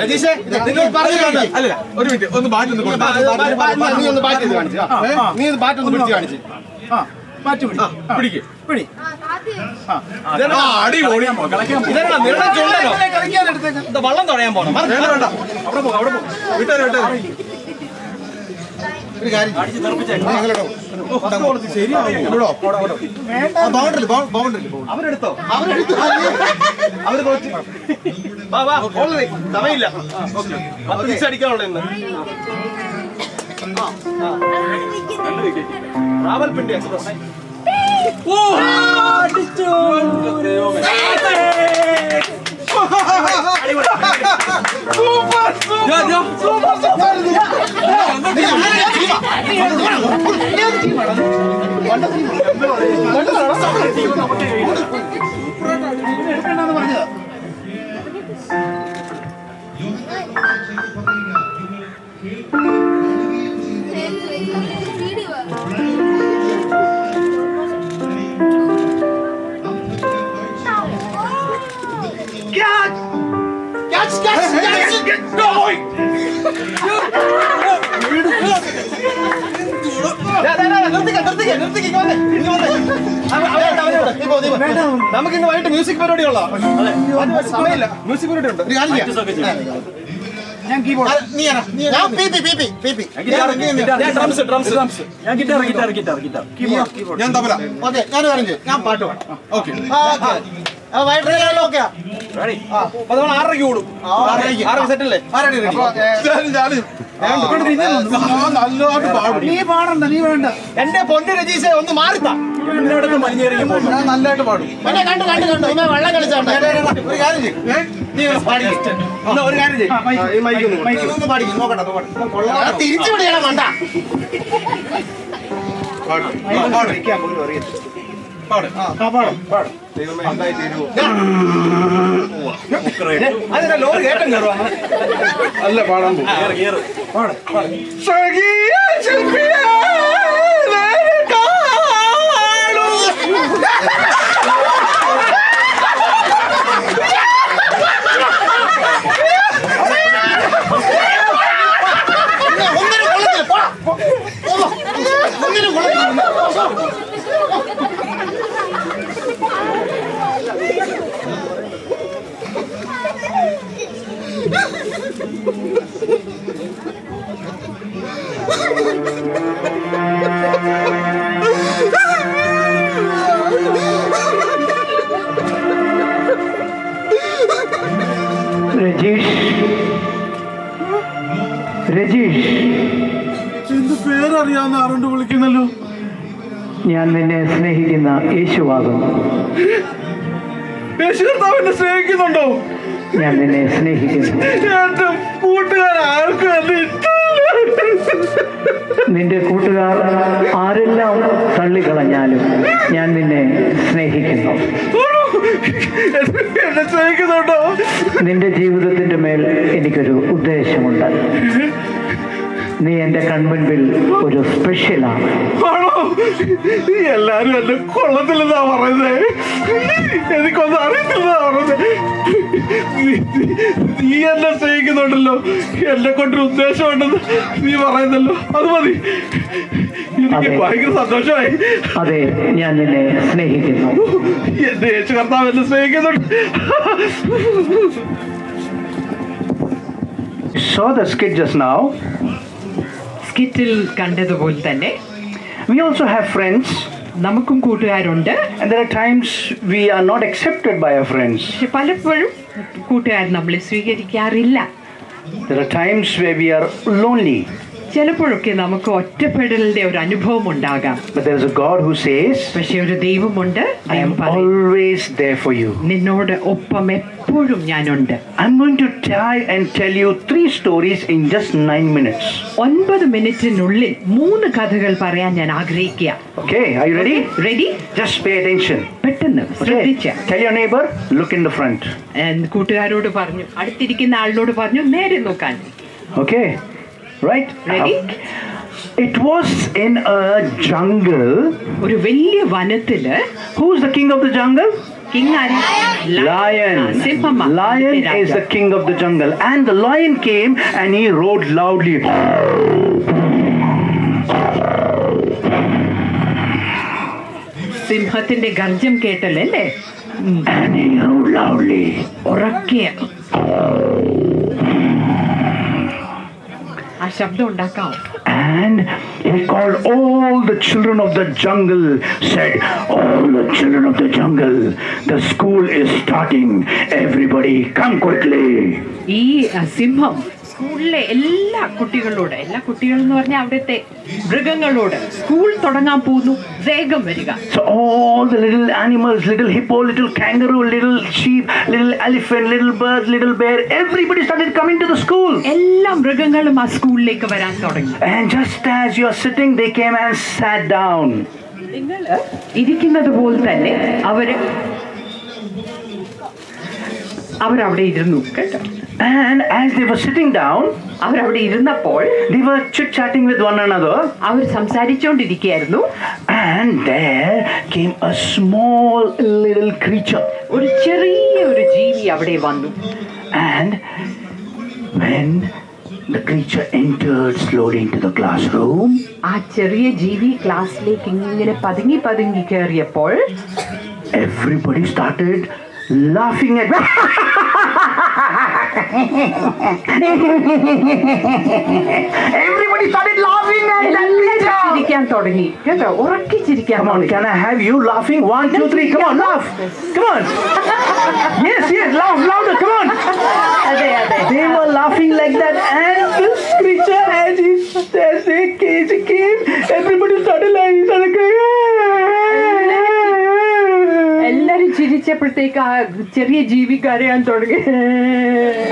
Speaker 5: രജീഷേ അല്ല ഒരു മിനിറ്റ് ഒന്ന് ബാറ്റ് ഒന്ന് ബാറ്റ് ചെയ്ത് കാണിച്ചു. നീ ബാറ്റ് ഒന്ന് പിടിച്ച് കാണിച്ചു. പിടിക്ക് പിടി. അടിപൊളി. വള്ളം തുഴയാൻ പോണം. അവിടെ പോകും. വിട്ടാരോ ഒരു കാര്യം അവരെടുത്തോ അവര് തോറ്റി. സമയമില്ല. തിരിച്ചടിക്കാനുള്ള ഇന്ന് റാവൽപിണ്ടി എക്സ്പ്രസ്. നമുക്ക് ഇന്ന് വൈകിട്ട് മ്യൂസിക് പരിപാടിയുള്ള സമയമില്ല. മ്യൂസിക് പരിപാടി ഉണ്ട്. ഞാൻ കീബോർഡ്, ഞാൻ തബല. ഓക്കെ, ഞാൻ പാട്ട് പാടാം. ഓക്കെ, 6:30 കൂടും. 6 സെറ്റല്ലേ? നല്ലതായിട്ട് പാടും. നീ പാടണ്ട, നീ വേണ്ട. എന്റെ പൊന്നു രജീഷേ ഒന്ന് മാറിത്താ. ഞാൻ നല്ലതായിട്ട് പാടും. വെള്ളം കളിച്ചോണ്ട് ഒരു കാര്യം ചെയ്യും. നീ പാടി ഒരു കാര്യം ചെയ്യും. പാടിക്കും നോക്കട്ടെ. തിരിച്ചു വിടുകയാണ് വേണ്ട. പോലും അറിയത്തില്ല. അതിനാ ലോറി കേട്ടം കയറുവാ. അല്ല പാടാൻ
Speaker 3: രജീഷ്,
Speaker 5: എന്ത് പേരറിയാവുന്ന ആരുണ്ട് വിളിക്കുന്നല്ലോ.
Speaker 3: ഞാൻ നിന്നെ സ്നേഹിക്കുന്ന യേശുവാകുന്നു.
Speaker 5: യേശു കർത്താവിനെ സ്നേഹിക്കുന്നുണ്ടോ?
Speaker 3: ഞാൻ നിന്നെ സ്നേഹിക്കുന്നു.
Speaker 5: എന്റെ കൂട്ടുകാർക്ക്
Speaker 3: നിന്റെ കൂട്ടുകാർ ആരെല്ലാം തള്ളിക്കളഞ്ഞാലും ഞാൻ നിന്നെ സ്നേഹിക്കുന്നു.
Speaker 5: എന്നെ സ്നേഹിക്കുന്നുണ്ടോ?
Speaker 3: നിന്റെ ജീവിതത്തിന്റെ മേൽ എനിക്കൊരു ഉദ്ദേശമുണ്ട്. നീ എന്റെ കൺമുൻപിൽ ഒരു സ്പെഷ്യലാണ്.
Speaker 5: ആണോ? എല്ലാരും എന്നെ കൊള്ളത്തില്ലെന്നാ പറയുന്നത്. എനിക്കൊന്നും അറിയത്തില്ലെന്നാ പറയുന്നത്. നീ എന്നെ സ്നേഹിക്കുന്നുണ്ടല്ലോ, എന്നെ കൊണ്ടൊരു ഉദ്ദേശമുണ്ടെന്ന് നീ പറയുന്നല്ലോ. അത് മതി, എനിക്ക് ഭയങ്കര സന്തോഷമായി.
Speaker 3: അതെ, ഞാൻ നിന്നെ സ്നേഹിക്കുന്നു.
Speaker 5: എന്റെ യേശു കർത്താവ് എന്നെ സ്നേഹിക്കുന്നുണ്ട്.
Speaker 3: saw the skit just now.
Speaker 4: സ്കിറ്റിൽ കണ്ടതുപോലെ തന്നെ
Speaker 3: We also have friends,
Speaker 4: നമുക്കും കൂട്ടുകാരുണ്ട്.
Speaker 3: and there are times we are not accepted by our friends.
Speaker 4: പക്ഷെ പലപ്പോഴും കൂട്ടുകാർ നമ്മളെ സ്വീകരിക്കാറില്ല.
Speaker 3: There are times where we are lonely.
Speaker 4: ചിലപ്പോഴൊക്കെ നമുക്ക് ഒറ്റപ്പെടലിന്റെ ഒരു അനുഭവം ഉണ്ടാകാം.
Speaker 3: But there is a God who says,
Speaker 4: പക്ഷെ ഒരു ദൈവമുണ്ട്.
Speaker 3: I am always there for you.
Speaker 4: നിന്നോട് ഒപ്പം എപ്പോഴും ഞാനുണ്ട്.
Speaker 3: I'm going to try and tell you 3 stories in just 9 minutes.
Speaker 4: 9 മിനിറ്റിനുള്ളിൽ 3 കഥകൾ പറയാൻ ഞാൻ ആഗ്രഹിക്കുക.
Speaker 3: Okay, are you ready?
Speaker 4: Ready?
Speaker 3: Just pay attention.
Speaker 4: പെട്ടെന്ന്
Speaker 3: Okay.
Speaker 4: ശ്രദ്ധിച്ച.
Speaker 3: Tell your neighbor, look in the front.
Speaker 4: കൂട്ടുകാരോട് പറഞ്ഞു, അടുത്തിരിക്കുന്ന ആളിനോട് പറഞ്ഞു നേരെ നോക്കാൻ.
Speaker 3: Okay, right?
Speaker 4: Ready?
Speaker 3: It was in a jungle.
Speaker 4: ഒരു വലിയ വനത്തില്
Speaker 3: Who's the king of the jungle?
Speaker 4: King ആരാ?
Speaker 3: Lion.
Speaker 4: സിംഹമ്മ.
Speaker 3: Lion is the king of the jungle. And the lion came and he roared loudly.
Speaker 4: സിംഹത്തിന്റെ ഗർജം കേട്ടല്ലേ?
Speaker 3: And he roared loudly.
Speaker 4: ഉറക്കെ ആ ശബ്ദം ഉണ്ടാക്കാം.
Speaker 3: And he called all the children of the jungle, said, all the children of the jungle, the school is starting. Everybody come quickly.
Speaker 4: ഈ സിംഹം സ്കൂളിലെ എല്ലാ കുട്ടികളോട്, എല്ലാ കുട്ടികൾ എന്ന് പറഞ്ഞാൽ അവിടുത്തെ മൃഗങ്ങളോട് സ്കൂൾ തുടങ്ങാൻ പോകുന്നു, വേഗം വരിക.
Speaker 3: So all the little animals, little hippo, little kangaroo, little sheep, little elephant, little bird, little bear, everybody started coming to the school.
Speaker 4: എല്ലാ മൃഗങ്ങളും ആ സ്കൂളിലേക്ക് വരാൻ തുടങ്ങി.
Speaker 3: And just as you are sitting, they came and sat down.
Speaker 4: നിങ്ങൾ ഇരിക്കുന്നത് പോലെ തന്നെ അവരവിടെ ഇരുന്നു കേട്ടോ.
Speaker 3: And as they were sitting down,
Speaker 4: അവരവിടെ ഇരുന്നപ്പോൾ
Speaker 3: they were chit-chatting with one another.
Speaker 4: Our സംസാരിച്ചുകൊണ്ടിരിക്കുകയായിരുന്നു.
Speaker 3: And there came a small little creature.
Speaker 4: ഒരു ചെറിയ ഒരു ജീവി അവിടെ വന്നു.
Speaker 3: And when the creature entered slowly into the classroom,
Speaker 4: ആ ചെറിയ ജീവി ക്ലാസ്സിലേക്ക് ഇങ്ങനെ പതുങ്ങി പതുങ്ങി കയറിയപ്പോൾ
Speaker 3: everybody started laughing at everybody started laughing at that creature.
Speaker 4: ചിരിക്കാൻ തുടങ്ങി കേട്ടോ, ഉറക്കി ചിരിക്കാൻ
Speaker 3: Come on,
Speaker 4: തുടങ്ങി.
Speaker 3: can I have you laughing? 1, 2, 3, come on, laugh. Come on. Yes, laugh louder, come on.
Speaker 4: അതെ അതെ.
Speaker 3: They were laughing like that, and this creature, as they came, everybody started laughing.
Speaker 4: എല്ലാരും ചിരിച്ചപ്പോഴത്തേക്ക് ആ ചെറിയ ജീവി കരയാൻ തുടങ്ങി.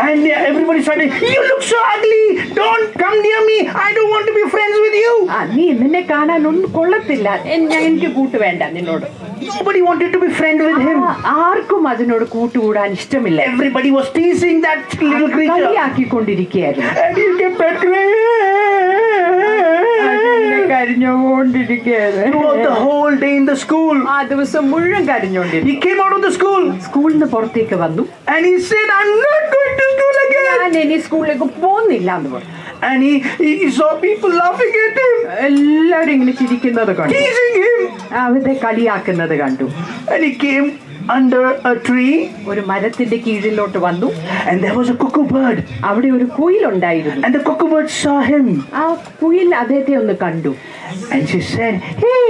Speaker 3: And everybody started, you look so ugly, don't come near me, I don't want to be friends with you.
Speaker 4: നീ നിന്നെ കാണാൻ ഒന്നും കൊള്ളത്തില്ല, എനിക്ക് കൂട്ട് വേണ്ട നിന്നോട്.
Speaker 3: Nobody wanted to be friends with him.
Speaker 4: ആർക്കും അതിനോട് കൂട്ടുകൂടാൻ ഇഷ്ടമില്ല.
Speaker 3: Everybody was teasing that little creature.
Speaker 4: കളിയാക്കിക്കൊണ്ടിരിക്കുകയായിരുന്നു.
Speaker 3: And he kept on crying.
Speaker 4: കരഞ്ഞോണ്ടിരിക്കുകയായിരുന്നു.
Speaker 3: Throughout the whole day in the school.
Speaker 4: ആ ദിവസം മുഴുവൻ കരഞ്ഞോണ്ടിരുന്നു.
Speaker 3: He came out of the school.
Speaker 4: സ്കൂളിൽ നിന്ന് പുറത്തേക്ക് വന്നു.
Speaker 3: And he said, I'm not going to school again.
Speaker 4: ഞാൻ ഇനി സ്കൂളിലേക്ക് പോകുന്നില്ല എന്ന് പറഞ്ഞു.
Speaker 3: And he saw people laughing at him,
Speaker 4: എല്ലാവരും ഇങ്ങനെ ചിരിക്കുന്നത് കണ്ടു,
Speaker 3: teasing him.
Speaker 4: അവരെ കളിയാക്കുന്നത് കണ്ടു.
Speaker 3: And he came under a tree.
Speaker 4: ഒരു മരത്തിന്റെ കീഴിലോട്ട് വന്നു.
Speaker 3: And there was a cuckoo bird.
Speaker 4: അവിടെ ഒരു കുയിലുണ്ടായിരുന്നു.
Speaker 3: And the cuckoo bird saw him.
Speaker 4: ആ കുയിൽ അദ്ദേഹത്തെ ഒന്ന് കണ്ടു.
Speaker 3: And she said, hey,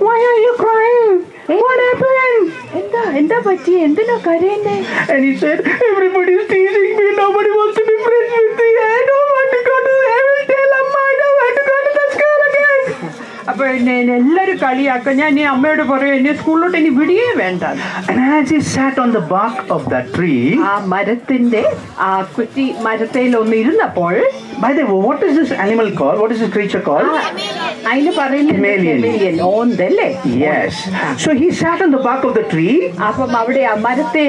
Speaker 3: why are you crying? What happened?
Speaker 4: എന്താ പറ്റി, എന്തിനാ കരയുന്നേ?
Speaker 3: And he said, everybody is teasing me, nobody wants to be friends with me, I don't want to go to, I will tell Amma, I don't want to go to the school again.
Speaker 4: അപ്പൊ എല്ലാരും കളിയാക്ക, ഞാൻ ഈ അമ്മയോട് പറയും എന്നെ സ്കൂളിലോട്ട് ഇനി വിടിയേ വേണ്ട.
Speaker 3: And as he sat on the bark of that tree,
Speaker 4: ആ മരത്തിന്റെ ആ കുറ്റി മരത്തേൽ ഒന്ന് ഇരുന്നപ്പോൾ,
Speaker 3: by the way, what is this animal called? What is this creature called?
Speaker 4: അതിന് പറയുന്നത് ഓന്തല്ലേ?
Speaker 3: Yes. So he sat on the bark of the tree.
Speaker 4: അപ്പം അവിടെ ആ മരത്തെ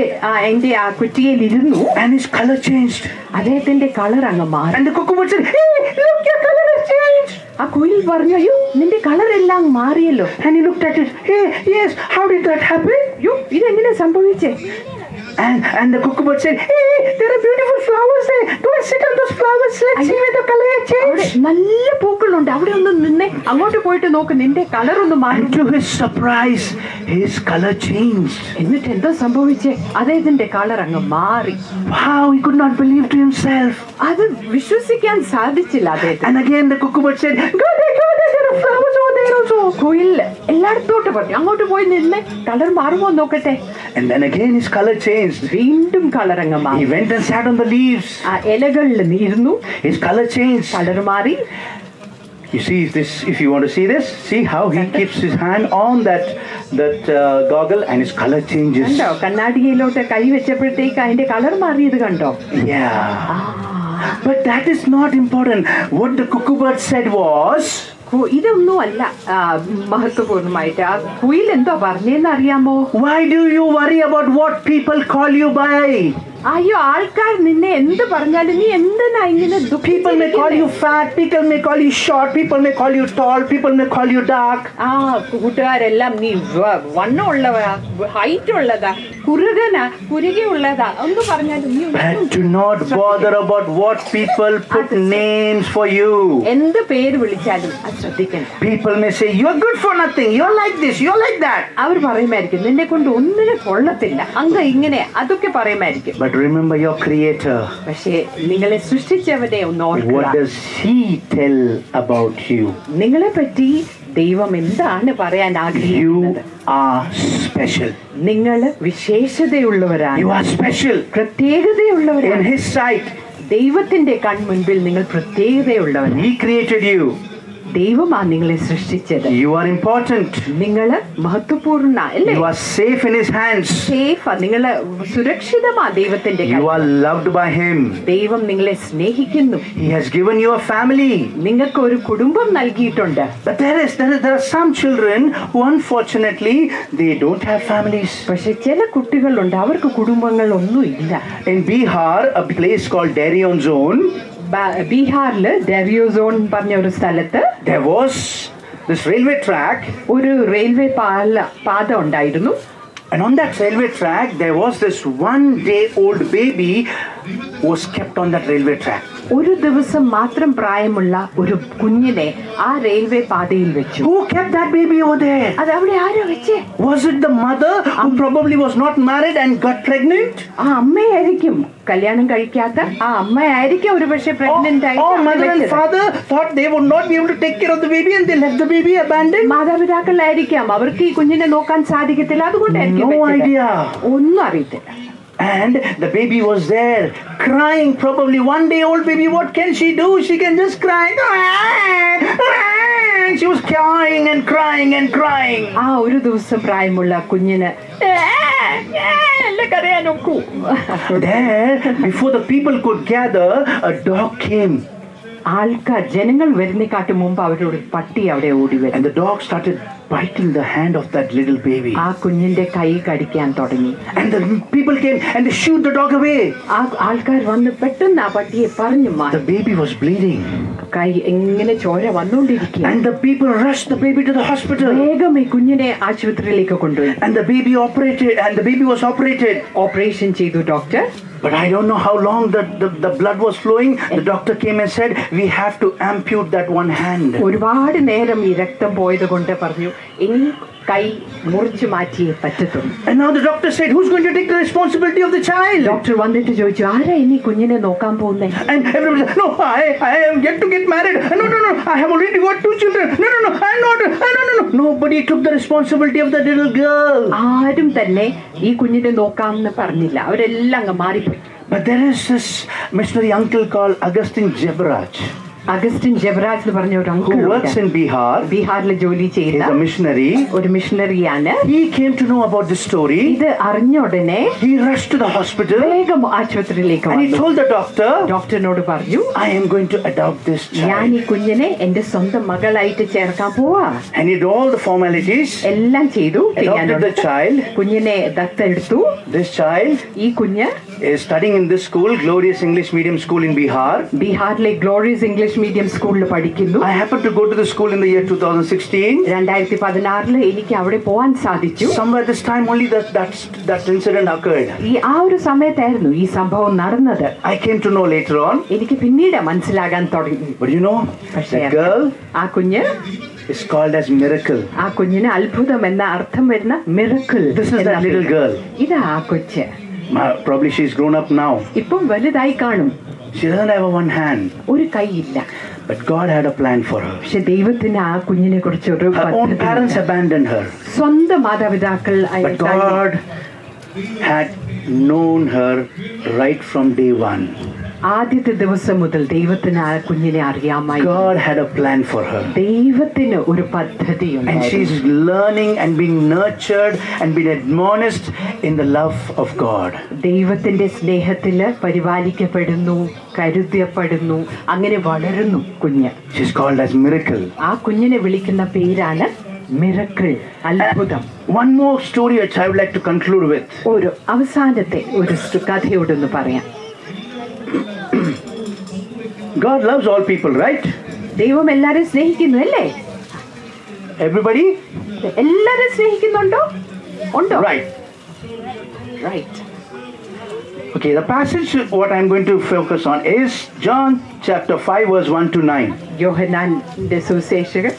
Speaker 4: എന്റെ ആ കുറ്റിയിൽ ഇരുന്നു.
Speaker 3: And his color changed.
Speaker 4: അദ്ദേഹത്തിന്റെ കളർ അങ്ങ് മാറി.
Speaker 3: And the cuckoo bird said, hey, look, your color has changed.
Speaker 4: ആ കുയിൽ പറഞ്ഞു, അയ്യോ നിന്റെ കളർ എല്ലാം മാറിയല്ലോ.
Speaker 3: And he looked at it, hey, yes, how did that happen?
Speaker 4: അയ്യോ ഇതെങ്ങനെ സംഭവിച്ചേ?
Speaker 3: And the cuckoo bird said, hey, there are beautiful flowers there. Go and sit on those flowers. Let's see where the color has changed.
Speaker 4: നല്ല പൂക്കളുണ്ട്, അവിടെ ഒന്ന് നിന്നേ. അങ്ങോട്ട് പോയിട്ട് നോക്ക്, നിന്റെ കളർ ഒന്ന് മാറി.
Speaker 3: And to his surprise, his color changed.
Speaker 4: എന്നിട്ട് എന്താ സംഭവിച്ചേ? അദ്ദേഹത്തിന്റെ കളർ അങ്ങ് മാറി.
Speaker 3: Wow, he could not believe to himself.
Speaker 4: അത് വിശ്വസിക്കാൻ സാധിച്ചില്ല അദ്ദേഹത്തിന്.
Speaker 3: And again the cuckoo said, "God, there are flowers over there also."
Speaker 4: കുയിൽ എല്ലായിടത്തോട്ട് പറഞ്ഞു, അങ്ങോട്ട് പോയി നിന്ന് കളർ മാറുമോ നോക്കട്ടെ.
Speaker 3: And then again his color changed.
Speaker 4: വീണ്ടും കളർ അങ്ങ്
Speaker 3: He
Speaker 4: മാറി.
Speaker 3: went and sat on the leaves.
Speaker 4: ആ ഇലകളിൽ ഇരുന്നു,
Speaker 3: His color changed.
Speaker 4: കളർ മാറി.
Speaker 3: You see this, if you want to see this, see how he keeps his hand on that goggle and his color changes.
Speaker 4: കണ്ടോ, കണ്ണാടിയിലോട്ട് കൈ വെച്ചപ്പോഴത്തേക്ക് അതിന്റെ colour മാറിയത് കണ്ടോ?
Speaker 3: Yeah. But that is not important. What the cuckoo bird said was,
Speaker 4: ഇതൊന്നും അല്ല മഹത്വപൂർണ്ണമായിട്ട്. ആ കുയിൽ എന്തോ പറഞ്ഞെന്ന് അറിയാമോ?
Speaker 3: why do you worry about what people call you by?
Speaker 4: അയ്യോ, ആൾക്കാർ നിന്നെ എന്ത് പറഞ്ഞാലും നീ എന്തിനാ ഇങ്ങനെ
Speaker 3: People may call you fat, people may call you short, people may call you tall, people may call you dark.
Speaker 4: ആ കൂട്ടുകാരെല്ലാം നീ വണ്ണം ഉള്ളതാ, ഹൈറ്റ് ഉള്ളതാ, കുറുകനാ, കുരുകയുള്ളതാ ഒന്ന് പറഞ്ഞാലും നീ
Speaker 3: But do not bother about what people put names for you.
Speaker 4: എന്ത് പേര് വിളിച്ചാലും അത് ശ്രദ്ധിക്കണ്ട.
Speaker 3: People may say, "You're good for nothing, you're like this, you're like that."
Speaker 4: അവർ പറയുമായിരിക്കും നിന്നെ കൊണ്ട് ഒന്നിനും കൊള്ളത്തില്ല, അങ്ങ് ഇങ്ങനെ, അതൊക്കെ പറയുമായിരിക്കും.
Speaker 3: But remember your Creator.
Speaker 4: പക്ഷേ നിങ്ങളെ സൃഷ്ടിച്ചവനെ ഒന്ന്
Speaker 3: What
Speaker 4: ഓർക്കുക.
Speaker 3: does He tell about you?
Speaker 4: നിങ്ങളെ പറ്റി ദൈവം എന്താണ് പറയാൻ ആഗ്രഹിക്കുന്നത്?
Speaker 3: You are special.
Speaker 4: നിങ്ങൾ വിശേഷതയുള്ളവരാണ്,
Speaker 3: You are special. In
Speaker 4: പ്രത്യേകതയുള്ളവരാണ്.
Speaker 3: His sight,
Speaker 4: ദൈവത്തിന്റെ കൺമുൻപിൽ നിങ്ങൾ പ്രത്യേകതയുള്ളവരാണ്.
Speaker 3: He created you.
Speaker 4: ദൈവമാണ് നിങ്ങളെ സൃഷ്ടിച്ചത്.
Speaker 3: You are important.
Speaker 4: നിങ്ങൾ മഹത്വപൂർണ്ണ അല്ലേ?
Speaker 3: You are safe in His hands.
Speaker 4: Safe, നിങ്ങൾ സുരക്ഷിതമാ ദൈവത്തിന്റെ
Speaker 3: You
Speaker 4: കയ്യിൽ.
Speaker 3: are loved by Him.
Speaker 4: ദൈവം നിങ്ങളെ സ്നേഹിക്കുന്നു.
Speaker 3: He has given you a family.
Speaker 4: നിങ്ങൾക്ക് ഒരു കുടുംബം നൽകിയിട്ടുണ്ട്.
Speaker 3: But there are some children who unfortunately they don't have families.
Speaker 4: പക്ഷെ ചില കുട്ടികളുണ്ട്, അവർക്ക് കുടുംബങ്ങൾ ഒന്നും ഇല്ല.
Speaker 3: In Bihar, a place called Darien Zone,
Speaker 4: ബീഹാറില് ഡെറിയോസോൺ പറഞ്ഞ ഒരു സ്ഥലത്ത്
Speaker 3: there was this railway track,
Speaker 4: ഒരു റെയിൽവേ പാത ഉണ്ടായിരുന്നു.
Speaker 3: and on that railway track there was this 1-day-old baby who was kept on that railway track.
Speaker 4: ഒരു ദിവസം മാത്രം പ്രായമുള്ള ഒരു കുഞ്ഞിനെ ആ റെയിൽവേ പാതയിൽ വെച്ചു.
Speaker 3: Who kept that baby over there?
Speaker 4: അത് അവിടെ ആരോ വെച്ചേ?
Speaker 3: Was it the mother who probably was not married and got pregnant?
Speaker 4: ആ അമ്മയായിരിക്കും, കല്യാണം കഴിക്കാത്ത ആ അമ്മയായിരിക്കും ഒരു പക്ഷേ പ്രഗ്നന്റ് ആയി.
Speaker 3: Or mother and father thought they would not be able to take care of the baby and they left the baby abandoned?
Speaker 4: മാതാപിതാക്കളായിരിക്കാം, അവർക്ക് ഈ കുഞ്ഞിനെ നോക്കാൻ സാധിക്കത്തില്ല, അതുകൊണ്ടായിരിക്കും
Speaker 3: No
Speaker 4: വെച്ചത്.
Speaker 3: idea.
Speaker 4: ഒന്നും അറിയത്തില്ല.
Speaker 3: And the baby was there crying, probably 1-day-old baby. What can she do? She can just cry. She was crying and crying and crying.
Speaker 4: ആ ഒരു ദിവസം പ്രായമുള്ള കുഞ്ഞിന് കരയാൻ നോക്കൂ.
Speaker 3: There, before the people could gather, a dog came.
Speaker 4: ആൾക്കാർ, ജനങ്ങൾ വരുന്നേക്കാട്ട് മുമ്പ് അവരോട് പട്ടി അവിടെ ഓടി വരും.
Speaker 3: And the dog started biting the hand of that little baby.
Speaker 4: ആ കുഞ്ഞിന്റെ കൈ കടിക്കാൻ തുടങ്ങി.
Speaker 3: And the people came and they shooed the dog away.
Speaker 4: ആ ആൾക്കാർ വന്ന് പെട്ടെന്ന് ആ പട്ടിയെ പറഞ്ഞു മാറ്റി.
Speaker 3: The baby was bleeding.
Speaker 4: കൈ എങ്ങനെ ചോര വന്നുകൊണ്ടിരിക്കുക.
Speaker 3: And the people rushed the baby to the hospital.
Speaker 4: വേഗം ഈ കുഞ്ഞിനെ ആശുപത്രിയിലേക്ക് കൊണ്ടുപോയി.
Speaker 3: And the baby was operated.
Speaker 4: Operation ചെയ്തു doctor.
Speaker 3: But I don't know how long the blood was flowing. The doctor came and said, "We have to ampute that one hand."
Speaker 4: ഒരുപാട് നേരം ഈ രക്തം പോയത് കൊണ്ട് പറഞ്ഞു ഇനി കൈ മുറിച്ചു മാറ്റിയേ പറ്റത്തുള്ളൂ.
Speaker 3: And now the doctor said, "Who's going to take the responsibility of the child?"
Speaker 4: Doctor വന്നിട്ട് ചോദിച്ചു, ആരാ ഇനി കുഞ്ഞിനെ നോക്കാൻ പോകുന്നേ?
Speaker 3: And everybody said, "No, I am yet to get married. No, I have already got 2 children. No, I'm not. No. Nobody took the responsibility of that little girl."
Speaker 4: ആരും തന്നെ ഈ കുഞ്ഞിനെ നോക്കാമെന്ന് പറഞ്ഞില്ല, അവരെല്ലാം അങ്ങ് മാറിപ്പോയി.
Speaker 3: But there is this missionary uncle called Augustine Jebraj.
Speaker 4: Augustine Jebraj എന്ന് പറഞ്ഞ ഒരു
Speaker 3: Who
Speaker 4: uncle
Speaker 3: works in Bihar.
Speaker 4: ബീഹാറിൽ ജോലി
Speaker 3: He's
Speaker 4: ചെയ്യുന്ന
Speaker 3: a missionary.
Speaker 4: ഒരു മിഷണറിയാണ്.
Speaker 3: He came to know about this story.
Speaker 4: ഇത് അറിഞ്ഞ ഉടനെ
Speaker 3: He rushed to the hospital
Speaker 4: വേഗം ആശുപത്രിയിലേക്ക്
Speaker 3: and he
Speaker 4: വന്നു.
Speaker 3: told the doctor,
Speaker 4: ഡോക്ടറിനോട് പറഞ്ഞു,
Speaker 3: "I am going to adopt this
Speaker 4: ഞാൻ
Speaker 3: child."
Speaker 4: ഈ കുഞ്ഞിനെ എന്റെ സ്വന്തം മകളായിട്ട് ചേർക്കാൻ പോവാ.
Speaker 3: And he did all the formalities.
Speaker 4: എല്ലാം ചെയ്തു.
Speaker 3: Adopted the child.
Speaker 4: കുഞ്ഞിനെ ദത്തെടുത്തു.
Speaker 3: This child
Speaker 4: ഈ കുഞ്ഞ്
Speaker 3: is studying in this school, Glorious English Medium School in Bihar.
Speaker 4: ബീഹാറിലെ ഗ്ലോറിയസ് ഇംഗ്ലീഷ് മീഡിയം സ്കൂളിൽ പഠിക്കുന്നു.
Speaker 3: I happened to go to the school in the year 2016.
Speaker 4: 2016 എനിക്ക് അവിടെ പോവാൻ സാധിച്ചു.
Speaker 3: Somewhere this time only that incident occurred.
Speaker 4: ആ ഒരു സമയത്തായിരുന്നു ഈ സംഭവം നടന്നത്.
Speaker 3: I came to know later on.
Speaker 4: എനിക്ക് പിന്നീട് മനസ്സിലാകാൻ തുടങ്ങി.
Speaker 3: But you know,
Speaker 4: പക്ഷേ
Speaker 3: that girl,
Speaker 4: ആ കുഞ്ഞ്
Speaker 1: is called as miracle.
Speaker 4: ആ കുഞ്ഞിന് അത്ഭുതം എന്ന അർത്ഥം വരുന്ന miracle.
Speaker 1: This is that little girl.
Speaker 4: ഇതാ ആ കൊച്ച്.
Speaker 1: Probably she's grown up now.
Speaker 4: ഇപ്പം വലുതായി കാണും.
Speaker 1: She doesn't have a one hand.
Speaker 4: ഒരു കൈയില്ല.
Speaker 1: But God had a plan for her.
Speaker 4: പക്ഷെ ദൈവത്തിന് ആ കുഞ്ഞിനെ കുറിച്ച് ഒരു
Speaker 1: Her own parents abandoned her.
Speaker 4: സ്വന്തം മാതാപിതാക്കൾ
Speaker 1: But God had known her right from day one.
Speaker 4: ആദ്യത്തെ ദിവസം മുതൽ ദൈവത്തിന് ആ കുഞ്ഞിനെ അറിയാമായി.
Speaker 1: God had a plan for her.
Speaker 4: ദൈവത്തിന് ഒരു പദ്ധതിയുണ്ട്.
Speaker 1: And she's learning and being nurtured and being admonished in the love of God.
Speaker 4: ദൈവത്തിന്റെ സ്നേഹത്തില് പരിപാലിക്കപ്പെടുന്നു, കരുതപ്പെടുന്നു, അങ്ങനെ വളരുന്നു കുഞ്ഞ്.
Speaker 1: She's called as miracle.
Speaker 4: ആ കുഞ്ഞിനെ വിളിക്കുന്ന പേരാണ് മിറക്കിൾ, അത്ഭുതം.
Speaker 1: One more story which I would like to conclude with.
Speaker 4: ഒരു അവസാനത്തെ ഒരു കഥയോടൊന്ന് പറയാം.
Speaker 1: God loves all people, right?
Speaker 4: ദൈവം എല്ലാരെയും സ്നേഹിക്കുന്നു അല്ലേ?
Speaker 1: Everybody?
Speaker 4: എല്ലാരും സ്നേഹിക്കുന്നുണ്ടോ? ഉണ്ടോ?
Speaker 1: Right.
Speaker 4: Right.
Speaker 1: Okay, the passage what I'm going to focus on is John chapter 5 verse 1 to 9.
Speaker 4: യോഹന്നാന്റെ സുവിശേഷകൻ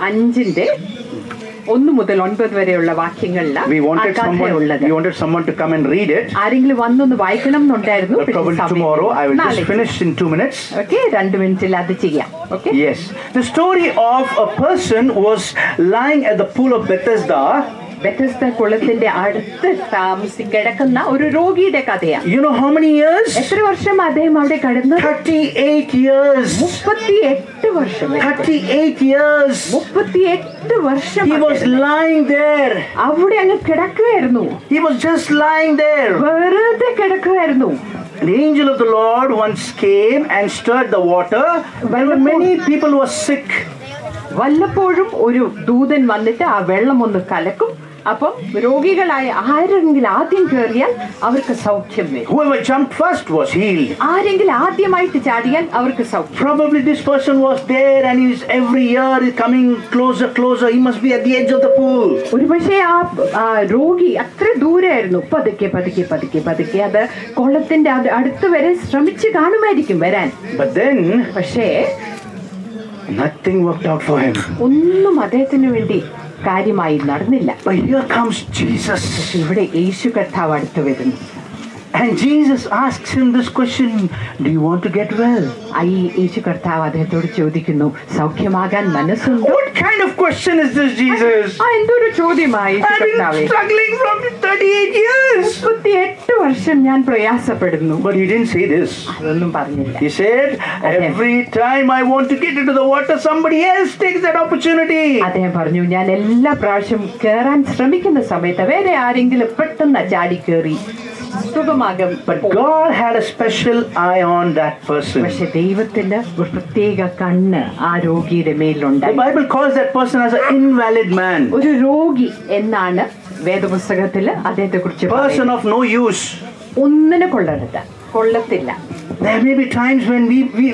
Speaker 4: 5:1 മുതൽ 9 വരെയുള്ള വാക്യങ്ങളിലാണ്
Speaker 1: We
Speaker 4: ആ
Speaker 1: wanted
Speaker 4: കഥയുള്ളത്.
Speaker 1: someone to come and read it.
Speaker 4: ആരെങ്കിലും വന്നൊന്ന് വായിക്കണം എന്നുണ്ടായിരുന്നു.
Speaker 1: But probably tomorrow I will just finish in 2 minutes.
Speaker 4: Okay, 2 മിനിറ്റിൽ അത് ചെയ്യാം. Okay.
Speaker 1: Yes. The story of a person was lying at the pool of Bethesda.
Speaker 4: ബെഥസ്ദ കുളത്തിന്റെ അടുത്ത് കിടക്കുന്ന ഒരു രോഗിയുടെ കഥയാണ്.
Speaker 1: You know how many years?
Speaker 4: എത്ര വർഷം അദ്ദേഹം അവിടെ കിടന്നു?
Speaker 1: 38 years.
Speaker 4: 38 വർഷം.
Speaker 1: 38 years.
Speaker 4: 38 വർഷം
Speaker 1: He was lying there.
Speaker 4: അവിടെ അങ്ങ് കിടക്കുകയായിരുന്നു.
Speaker 1: He was just lying there.
Speaker 4: വെറുതെ കിടക്കുകയായിരുന്നു.
Speaker 1: The angel of the Lord once came and stirred the water. There were many people who were sick.
Speaker 4: വല്ലപ്പോഴും ഒരു ദൂതൻ വന്നിട്ട് ആ വെള്ളം ഒന്ന് കലക്കും. അപ്പം രോഗികളായ ആരെങ്കിലും ആദ്യം കയറിയാൽ അവർക്ക് സൗഖ്യം വരും.
Speaker 1: Whoever jumped first was healed.
Speaker 4: ആരെങ്കിലും ആദ്യമായിട്ട് ചാടിയാൽ അവർക്ക് സൗഖ്യം.
Speaker 1: Probably this person was there and he's every year is coming closer. He must be at the edge of the pool.
Speaker 4: ഒരുപക്ഷെ ആ രോഗി അത്ര ദൂരെയായിരുന്നു. പതുക്കെ അത് കുളത്തിന്റെ അടുത്ത് വരെ ശ്രമിച്ച് കാണുമായിരിക്കും വരാൻ.
Speaker 1: But then
Speaker 4: പക്ഷേ
Speaker 1: nothing worked out for him.
Speaker 4: ഒന്നും അദ്ദേഹത്തിന് വേണ്ടി കാര്യമായി നടന്നില്ല.
Speaker 1: But here comes Jesus.
Speaker 4: ഇവിടെ യേശു കർത്താവ് അടുത്ത് വരുന്നു.
Speaker 1: And Jesus asks him this question, do you want to get well?
Speaker 4: ഈ യേശു കർത്താവ് അദ്ദേഹത്തോട് ചോദിക്കുന്നു, സൗഖ്യമാകാൻ മനസ്സുണ്ടോ?
Speaker 1: What kind of question is this, Jesus?
Speaker 4: എന്തൊരു ചോദ്യമായി യേശു
Speaker 1: I've been
Speaker 4: കർത്താവേ.
Speaker 1: struggling from 38 years.
Speaker 4: 38 വർഷം ഞാൻ പ്രയാസപ്പെടുന്നു.
Speaker 1: But he didn't say this.
Speaker 4: അതൊന്നും പറഞ്ഞില്ല.
Speaker 1: He said, every time I want to get into the water, somebody else takes that opportunity.
Speaker 4: അദ്ദേഹം പറഞ്ഞു, ഞാൻ എല്ലാ പ്രാവശ്യം കേറാൻ ശ്രമിക്കുന്ന സമയത്ത് വേറെ ആരെങ്കിലും പെട്ടെന്ന് ചാടി കയറി സുഖമാകും.
Speaker 1: But God had a special eye on that person.
Speaker 4: പക്ഷെ ദൈവത്തിന്റെ ഒരു പ്രത്യേക കണ്ണ് ആ രോഗിയുടെ
Speaker 1: The
Speaker 4: മേലുണ്ടായി.
Speaker 1: Bible calls that person as an invalid man.
Speaker 4: ഒരു രോഗി എന്നാണ് വേദപുസ്തകത്തില് അദ്ദേഹത്തെ കുറിച്ച്
Speaker 1: Person of no use.
Speaker 4: ഒന്നിനെ കൊള്ളത്തില്ല.
Speaker 1: There may be times when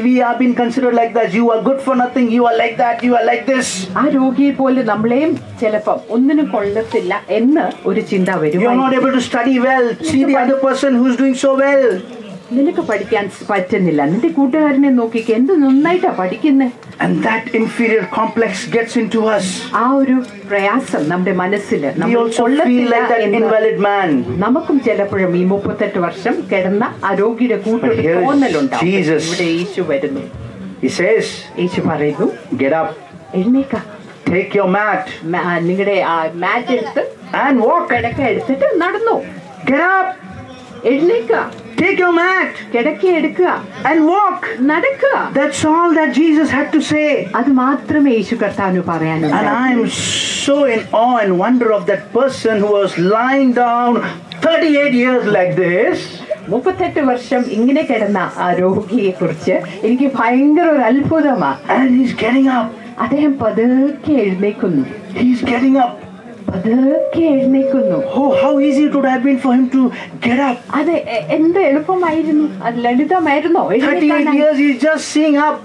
Speaker 1: we are being considered like that. You are good for nothing. You are like that. You are like this.
Speaker 4: ആ രോഗിയെ പോലെ നമ്മളെയും ചിലപ്പം ഒന്നിനും കൊള്ളത്തില്ല എന്ന് ഒരു ചിന്ത വരും.
Speaker 1: You are not able to study well. See the other person who is doing so well.
Speaker 4: നിനക്ക് പഠിക്കാൻ പറ്റുന്നില്ല, നിന്റെ കൂട്ടുകാരനെ നോക്കിക്ക് എന്ത് നന്നായിട്ടാ പഠിക്കുന്നത്.
Speaker 1: And that inferior complex gets into us.
Speaker 4: ആ ഒരു പ്രയാസം നമ്മുടെ മനസ്സിൽ
Speaker 1: We also feel like that invalid man.
Speaker 4: നമുക്കും ചിലപ്പോഴും ഈ 38 വർഷം കിടന്ന ആ രോഗിയുടെ കൂട്ടൊരു തോന്നലുണ്ടാവും. ഇവിടെ യേശു വരുന്നു.
Speaker 1: He says,
Speaker 4: യേശു പറയുന്നു,
Speaker 1: get up,
Speaker 4: എഴുന്നേക്ക,
Speaker 1: take your mat
Speaker 4: നിങ്ങളുടെ ആ മാറ്റ് എടുത്ത്
Speaker 1: and walk.
Speaker 4: കിടക്ക എടുത്തിട്ട് നടന്നു.
Speaker 1: Get up,
Speaker 4: എഴുന്നേക്ക,
Speaker 1: take your mat
Speaker 4: കിടക്ക എടുക്കുക,
Speaker 1: and walk.
Speaker 4: നടക്കുക.
Speaker 1: That's all that Jesus had to say.
Speaker 4: അത് മാത്രമേ യേശു കർത്താവിന് പറയാനുള്ളൂ.
Speaker 1: And I am so in awe and wonder of that person who was lying down 38 years like this.
Speaker 4: 38 വർഷം ഇങ്ങനെ കിടന്ന ആ രോഗിയെ കുറിച്ച് എനിക്ക് ഭയങ്കര ഒരു അത്ഭുതമാണ്.
Speaker 1: And he's getting up.
Speaker 4: അദ്ദേഹം പതുക്കെ എഴുന്നേക്കുന്നു.
Speaker 1: He's getting up.
Speaker 4: പതുക്കെ എഴുന്നേക്കുന്നു.
Speaker 1: Oh, how easy it would have been for him to get up.
Speaker 4: അത് എന്ത് എളുപ്പമായിരുന്നു, അത് ലളിതമായിരുന്നോ?
Speaker 1: 38 years he's just seeing up.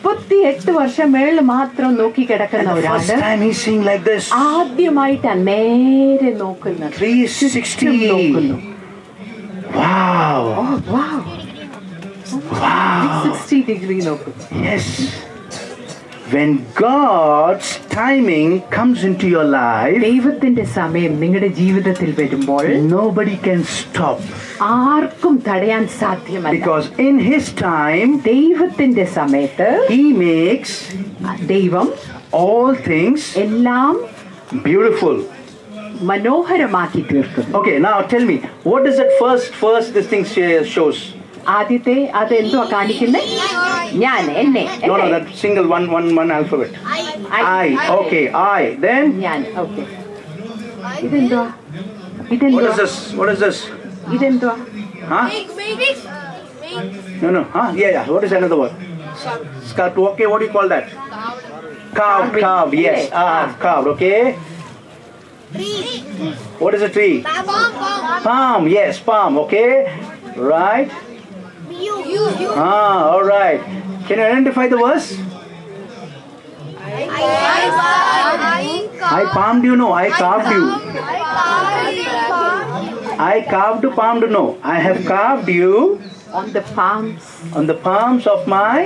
Speaker 4: 38 വർഷം മേളിൽ മാത്രം നോക്കി കിടക്കുന്ന
Speaker 1: And the first
Speaker 4: ഒരാള്
Speaker 1: time he's seeing like this.
Speaker 4: ആദ്യമായിട്ടാണ് നേരെ നോക്കുന്നത്.
Speaker 1: 360.
Speaker 4: നോക്കുന്നു.
Speaker 1: Wow.
Speaker 4: Oh, wow.
Speaker 1: Wow.
Speaker 4: 60 degree നോക്കും.
Speaker 1: Yes. when God's timing comes into your life,
Speaker 4: ദൈവത്തിന്റെ സമയം നിങ്ങളുടെ ജീവിതത്തിൽ വരുമ്പോൾ
Speaker 1: nobody can stop.
Speaker 4: ആർക്കും തടയാൻ സാധ്യമല്ല.
Speaker 1: Because in His time,
Speaker 4: ദൈവത്തിന്റെ സമയത്ത്
Speaker 1: He makes
Speaker 4: ദൈവം
Speaker 1: all things
Speaker 4: എല്ലാം
Speaker 1: beautiful.
Speaker 4: മനോഹരമാക്കി തീർക്കുന്നു.
Speaker 1: Okay, now tell me, what is that first this thing shows?
Speaker 4: ആദ്യത്തെ അതെന്തുവാ കാണിക്കുന്നത്? ഞാൻ, എന്നെ,
Speaker 1: No, that single one alphabet. I. Okay, I. Then
Speaker 4: ഞാൻ. ഓക്കെ, ഇതെന്തുവാ?
Speaker 1: what is this? What is this?
Speaker 4: ഇതെന്തുവാ?
Speaker 1: Huh? No. Huh? Yeah. What is another word? Scut. Okay, what do you call that? Carved. Yes. Carved. Okay. What is a tree? Palm. Yes, palm. Okay. Right. All right. Can you identify the verse? I palmed you. No, I carved you. I carved palmed. No, I have carved you
Speaker 4: On the palms.
Speaker 1: on the palms of my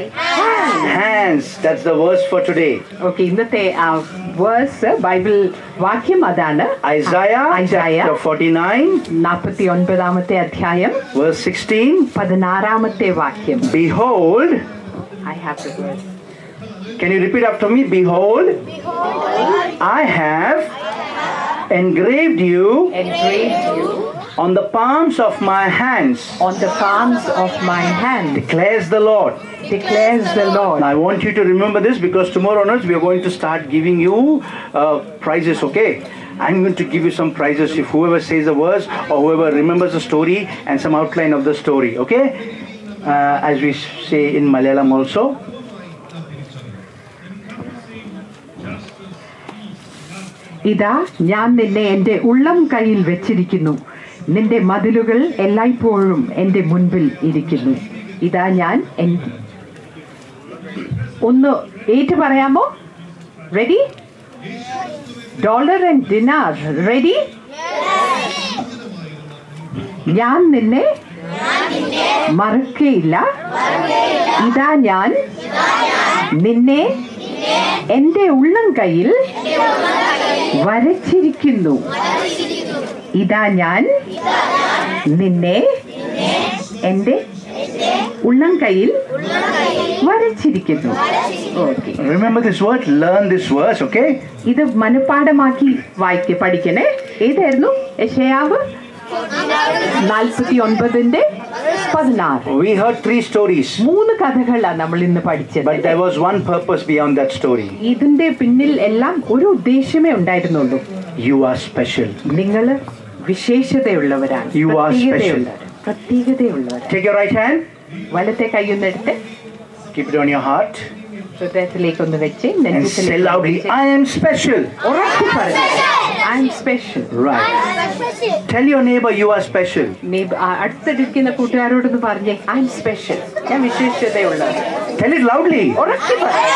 Speaker 1: hands. That's the verse for today.
Speaker 4: Okay, ഇന്നത്തെ verse Bible വാക്യം അതാണ്.
Speaker 1: Isaiah chapter 49,
Speaker 4: 49 അധ്യായം
Speaker 1: verse 16.
Speaker 4: 16 വാക്യം.
Speaker 1: Behold,
Speaker 4: I have the verse.
Speaker 1: can you repeat after me? Behold, I have engraved you
Speaker 4: Engraved you
Speaker 1: on the palms of my hands,
Speaker 4: on the palms of my hand,
Speaker 1: declares the Lord.
Speaker 4: declares the Lord.
Speaker 1: Now, I want you to remember this because tomorrow onwards we are going to start giving you prizes, okay? I'm going to give you some prizes if whoever says the words or whoever remembers the story and some outline of the story, okay? As we say in Malayalam also.
Speaker 4: ഇതാ ഞാൻ നിന്നെ എൻ്റെ ഉള്ളം കയ്യിൽ വെച്ചിരിക്കുന്നു, നിന്റെ മതിലുകൾ എല്ലായ്പ്പോഴും എൻ്റെ മുൻപിൽ ഇരിക്കുന്നു. ഇതാ ഞാൻ ഒന്ന് ഏറ്റു പറയാമോ? Ready? Dollar and dinar ready? ഞാൻ നിന്നെ മറക്കുകയില്ല. ഇതാ ഞാൻ നിന്നെ എൻ്റെ ഉള്ളം കയ്യിൽ വരച്ചിരിക്കുന്നു. ഇതാ ഞാൻ നിന്നെ എൻ്റെ ഉള്ളം കയ്യിൽ വരച്ചിരിക്കുന്നു. Okay,
Speaker 1: Remember this word, learn this verse, okay?
Speaker 4: ഇത് മനഃപ്പാഠമാക്കി പഠിക്കണേ. ഏതായിരുന്നു? യെശയ്യാവ് 49:16.
Speaker 1: We heard 3 stories,
Speaker 4: 3 കഥകളാണ് നമ്മൾ ഇന്ന് പഠിച്ചത്.
Speaker 1: but there was one purpose beyond that story.
Speaker 4: ഇതിന്റെ പിന്നിൽ എല്ലാം ഒരു ഉദ്ദേശമേ ഉണ്ടായിരുന്നുള്ളൂ.
Speaker 1: You are special.
Speaker 4: നിങ്ങൾ വിശേഷതയുള്ളവരാണ്.
Speaker 1: You are special.
Speaker 4: പ്രത്യേകതയുള്ളവരാണ്.
Speaker 1: Take your right hand,
Speaker 4: വലത്തെ കൈയൊന്നെടുത്ത്
Speaker 1: keep it on your heart,
Speaker 4: ഹൃദയത്തിലേക്കൊന്ന് വെച്ച്
Speaker 1: and say loudly, I am special.
Speaker 4: ഉറച്ചു പറഞ്ഞു, I M special.
Speaker 1: Right. Tell your neighbor you are special.
Speaker 4: അടുത്തിരിക്കുന്ന കൂട്ടുകാരോടൊന്ന് പറഞ്ഞേ, I M special, ഞാൻ വിശേഷതയുള്ളവർ.
Speaker 1: Tell it loudly.
Speaker 4: ഉറച്ചു പറഞ്ഞു.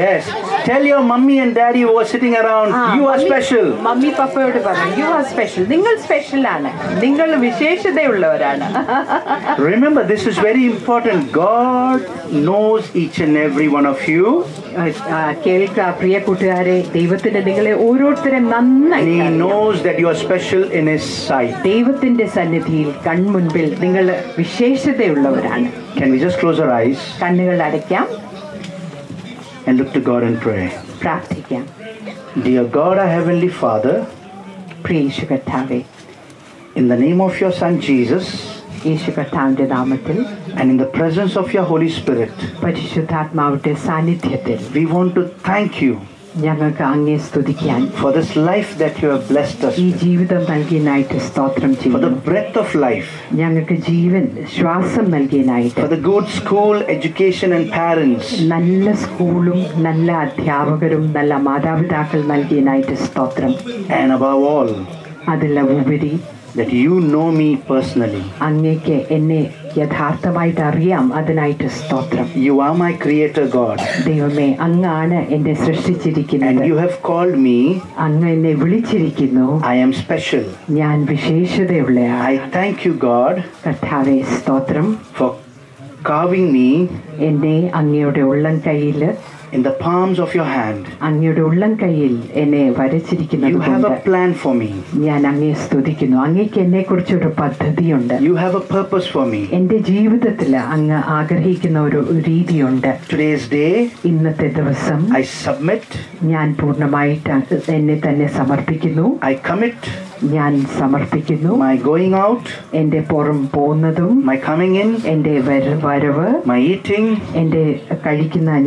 Speaker 1: Yes. Tell your mummy and daddy who are sitting around, you are special.
Speaker 4: Mummy പപ്പയോട് പറഞ്ഞു, you R special, നിങ്ങൾ സ്പെഷ്യലാണ്, നിങ്ങൾ വിശേഷതയുള്ളവരാണ്.
Speaker 1: Remember, this is very important. God knows each and every one of you.
Speaker 4: കേൾക്ക പ്രിയ കൂട്ടുകാരെ, ദൈവത്തിന് നിങ്ങളെ ഓരോരുത്തരെ
Speaker 1: And
Speaker 4: നന്നായി
Speaker 1: He
Speaker 4: അറിയാം.
Speaker 1: knows that you are special in His sight.
Speaker 4: ദൈവത്തിന്റെ സന്നിധിയിൽ കൺമുൻപിൽ നിങ്ങൾ വിശേഷതയുള്ളവരാണ്.
Speaker 1: Can we just close our eyes
Speaker 4: കണ്ണുകൾ അടയ്ക്കാം,
Speaker 1: and look to God and pray?
Speaker 4: പ്രാർത്ഥിക്കാം.
Speaker 1: Dear God, our Heavenly Father,
Speaker 4: പ്രിയ യേശു കർത്താവേ,
Speaker 1: in the name of your Son Jesus,
Speaker 4: യേശു കർത്താവിന്റെ നാമത്തിൽ
Speaker 1: and in the presence of your Holy Spirit,
Speaker 4: പരിശുദ്ധാത്മാവിന്റെ സാന്നിധ്യത്തിൽ
Speaker 1: we want to thank you
Speaker 4: ഞങ്ങൾക്ക് അങ്ങേ സ്തുതിക്കാൻ,
Speaker 1: for this life that you have blessed us
Speaker 4: ഈ
Speaker 1: with,
Speaker 4: ജീവിതം നൽകിയതിനായിട്ട് സ്തോത്രം
Speaker 1: for the
Speaker 4: ചെയ്യുന്നു.
Speaker 1: breath of life,
Speaker 4: ഞങ്ങൾക്ക് ജീവൻ ശ്വാസം നൽകിയതിനായിട്ട്,
Speaker 1: for the good school, education and parents,
Speaker 4: നല്ല സ്കൂളും നല്ല അധ്യാപകരും നല്ല മാതാപിതാക്കൾ നൽകിയതിനായിട്ട് സ്തോത്രം.
Speaker 1: and above all,
Speaker 4: അതിലെ ഉപരി
Speaker 1: that you know me personally.
Speaker 4: അങ്ങേക്ക് എന്നെ യഥാർത്ഥമായിട്ട് അറിയാം, അതിനായിട്ട് സ്തോത്രം.
Speaker 1: You are my creator God,
Speaker 4: ദൈവമേ, അങ്ങാണ് എന്നെ
Speaker 1: and
Speaker 4: സൃഷ്ടിച്ചിരിക്കുന്നത്.
Speaker 1: you have called me.
Speaker 4: അങ്ങ് എന്നെ വിളിച്ചിരിക്കുന്നു.
Speaker 1: I am special.
Speaker 4: ഞാൻ വിശേഷതയുള്ളയാൾ.
Speaker 1: I thank you, God,
Speaker 4: കർത്താവേ സ്തോത്രം.
Speaker 1: for carving me
Speaker 4: എന്നെ അങ്ങയുടെ ഉള്ളം കയ്യിൽ
Speaker 1: in the palms of your hand.
Speaker 4: അങ്ങയുടെ ഉള്ളം കൈയിൽ എന്നെ വരച്ചിരിക്കുന്നത്
Speaker 1: You have
Speaker 4: കൊണ്ട്
Speaker 1: a plan for me.
Speaker 4: ഞാൻ അങ്ങയെ സ്തുതിക്കുന്നു. അങ്ങേക്ക് എന്നെ കുറിച്ചൊരു പദ്ധതിയുണ്ട്.
Speaker 1: You have a purpose for me.
Speaker 4: എന്റെ ജീവിതത്തിൽ അങ്ങ് ആഗ്രഹിക്കുന്ന ഒരു രീതിയുണ്ട്.
Speaker 1: Today's day,
Speaker 4: ഇന്നത്തെ ദിവസം
Speaker 1: I submit,
Speaker 4: ഞാൻ പൂർണ്ണമായിട്ട് എന്നെ തന്നെ സമർപ്പിക്കുന്നു.
Speaker 1: I commit
Speaker 4: ഞാൻ സമർപ്പിക്കുന്നു.
Speaker 1: my going out,
Speaker 4: എന്റെ പുറം പോകുന്നതും
Speaker 1: my coming in,
Speaker 4: എന്റെ വരവ്,
Speaker 1: my eating,
Speaker 4: എന്റെ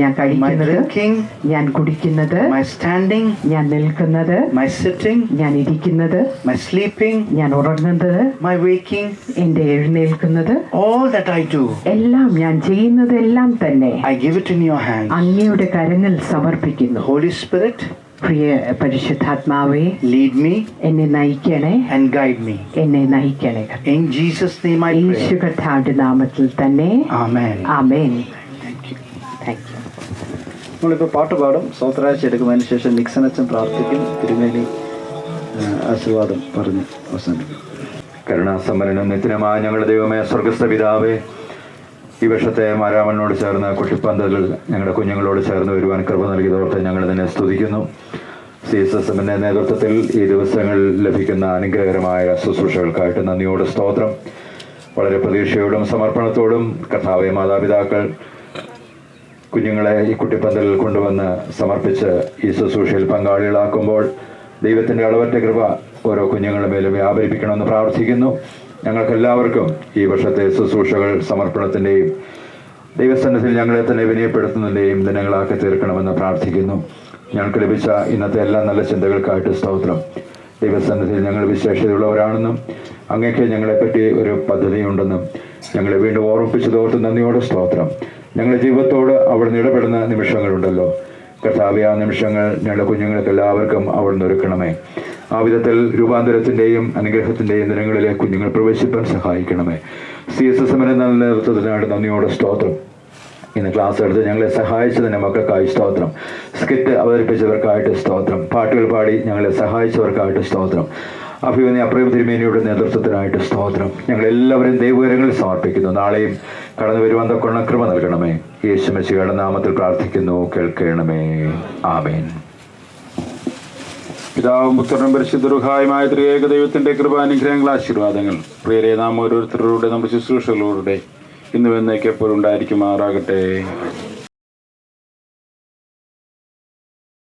Speaker 4: ഞാൻ
Speaker 1: my
Speaker 4: കഴിക്കുന്നത്,
Speaker 1: drinking,
Speaker 4: ഞാൻ കുടിക്കുന്നത്,
Speaker 1: my standing,
Speaker 4: ഞാൻ നിൽക്കുന്നത്,
Speaker 1: my sitting,
Speaker 4: ഞാൻ ഇരിക്കുന്നത്,
Speaker 1: my sleeping,
Speaker 4: ഞാൻ ഉറങ്ങുന്നത്,
Speaker 1: my waking,
Speaker 4: എന്റെ എഴുന്നേൽക്കുന്നത്,
Speaker 1: all that I do,
Speaker 4: എല്ലാം ഞാൻ ചെയ്യുന്നതെല്ലാം തന്നെ
Speaker 1: I give it in your hands.
Speaker 4: അങ്ങയുടെ കരങ്ങൾ സമർപ്പിക്കുന്നു.
Speaker 1: Holy Spirit,
Speaker 4: പ്രിയ പരിശുദ്ധാത്മാവേ,
Speaker 1: lead me
Speaker 4: എന്നെ നയിക്കണേ,
Speaker 1: and guide me.
Speaker 4: എന്നെ നയിക്കണേ.
Speaker 1: In Jesus' name I
Speaker 4: Yeshu
Speaker 1: pray.
Speaker 4: കർത്താവിന്റെ നാമത്തിൽ തന്നെ.
Speaker 1: Amen.
Speaker 4: Amen.
Speaker 1: Thank you.
Speaker 4: Thank you.
Speaker 3: നമ്മളിപ്പോൾ പാട്ട് പാടും. സ്വത്രാഴ്ച എടുക്കുന്നതിന് ശേഷം നിക്സനച്ചൻ പ്രാർത്ഥിക്കും. തിരുമേനി ആശീർവാദം പറഞ്ഞ് അവസാനിക്കും.
Speaker 2: കരുണാസമ്പന്നനും നിത്യനുമായ ഞങ്ങളുടെ ദൈവമേ, സ്വർഗസ്ഥ പിതാവേ, ഈ വർഷത്തെ മാരാമനോട് ചേർന്ന് കുട്ടിപ്പന്തലിൽ ഞങ്ങളുടെ കുഞ്ഞുങ്ങളോട് ചേർന്ന് വരുവാൻ കൃപ നൽകിയതോർത്ത് ഞങ്ങൾ തന്നെ സ്തുതിക്കുന്നു. CSSMന്റെ നേതൃത്വത്തിൽ ഈ ദിവസങ്ങളിൽ ലഭിക്കുന്ന അനുഗ്രഹകരമായ ശുശ്രൂഷകൾക്കായിട്ട് നന്ദിയോട് സ്തോത്രം. വളരെ പ്രതീക്ഷയോടും സമർപ്പണത്തോടും കർത്താവേ, മാതാപിതാക്കൾ കുഞ്ഞുങ്ങളെ ഈ കുട്ടിപ്പന്തലിൽ കൊണ്ടുവന്ന് സമർപ്പിച്ച് ഈ ശുശ്രൂഷയിൽ പങ്കാളികളാക്കുമ്പോൾ ദൈവത്തിൻ്റെ അളവറ്റ കൃപ ഓരോ കുഞ്ഞുങ്ങളുടെ മേലും വ്യാപരിപ്പിക്കണമെന്ന് പ്രാർത്ഥിക്കുന്നു. ഞങ്ങൾക്കെല്ലാവർക്കും ഈ വർഷത്തെ ശുശ്രൂഷകൾ സമർപ്പണത്തിൻ്റെയും ദൈവസന്നിധിയിൽ ഞങ്ങളെ തന്നെ വിനയപ്പെടുത്തുന്നതിൻ്റെയും ദിനങ്ങളാക്കി തീർക്കണമെന്ന് പ്രാർത്ഥിക്കുന്നു. ഞങ്ങൾക്ക് ലഭിച്ച ഇന്നത്തെ എല്ലാ നല്ല ചിന്തകൾക്കായിട്ട് സ്തോത്രം. ദൈവസന്നിധിയിൽ ഞങ്ങൾ വിശേഷതയുള്ളവരാണെന്നും അങ്ങേക്ക് ഞങ്ങളെപ്പറ്റി ഒരു പദ്ധതിയുണ്ടെന്നും ഞങ്ങളെ വീണ്ടും ഓർമ്മിപ്പിച്ചതോർത്ത് നന്ദിയോടെ സ്തോത്രം. ഞങ്ങളുടെ ജീവിതത്തോട് അവിടുന്ന് ഇടപെടുന്ന നിമിഷങ്ങളുണ്ടല്ലോ കർത്താവേ, ആ നിമിഷങ്ങൾ ഞങ്ങളുടെ കുഞ്ഞുങ്ങൾക്ക് എല്ലാവർക്കും അവിടുന്ന് ഒരുക്കണമേ. ആ വിധത്തിൽ രൂപാന്തരത്തിൻ്റെയും അനുഗ്രഹത്തിൻ്റെയും ദിനങ്ങളിലെ കുഞ്ഞുങ്ങൾ പ്രവേശിപ്പാൻ സഹായിക്കണമേ. CSSMന്റെ നല്ല നേതൃത്വത്തിനായിട്ട് നന്ദിയോടെ സ്തോത്രം. ഇന്ന് ക്ലാസ് എടുത്ത് ഞങ്ങളെ സഹായിച്ചതിന് മക്കൾക്കായി സ്തോത്രം. സ്കിറ്റ് അവതരിപ്പിച്ചവർക്കായിട്ട് സ്തോത്രം. പാട്ടുകൾ പാടി ഞങ്ങളെ സഹായിച്ചവർക്കായിട്ട് സ്തോത്രം. അഭിമന്യ അപ്രേം തിരുമേനിയുടെ നേതൃത്വത്തിനായിട്ട് സ്തോത്രം. ഞങ്ങളെല്ലാവരും ദൈവകരങ്ങളിൽ സമർപ്പിക്കുന്നു. നാളെയും കടന്നു വരുവാൻ തക്കൊള്ള കൃപ നൽകണമേ. യേശു മെസ്സിഹയുടെ നാമത്തിൽ പ്രാർത്ഥിക്കുന്നു, കേൾക്കണമേ. ആമേൻ. പിതാവും പുത്രനും പരിശുദ്ധ റൂഹായുമായ ത്രിയേക ദൈവത്തിന്റെ കൃപാനുഗ്രഹങ്ങൾ, ആശീർവാദങ്ങൾ പ്രിയരെ നാം ഓരോരുത്തരുടെ നമ്മുടെ ശുശ്രൂഷകളുടെ ഇന്നും എന്നേക്ക് എപ്പോഴും ഉണ്ടായിരിക്കുമാറാകട്ടെ.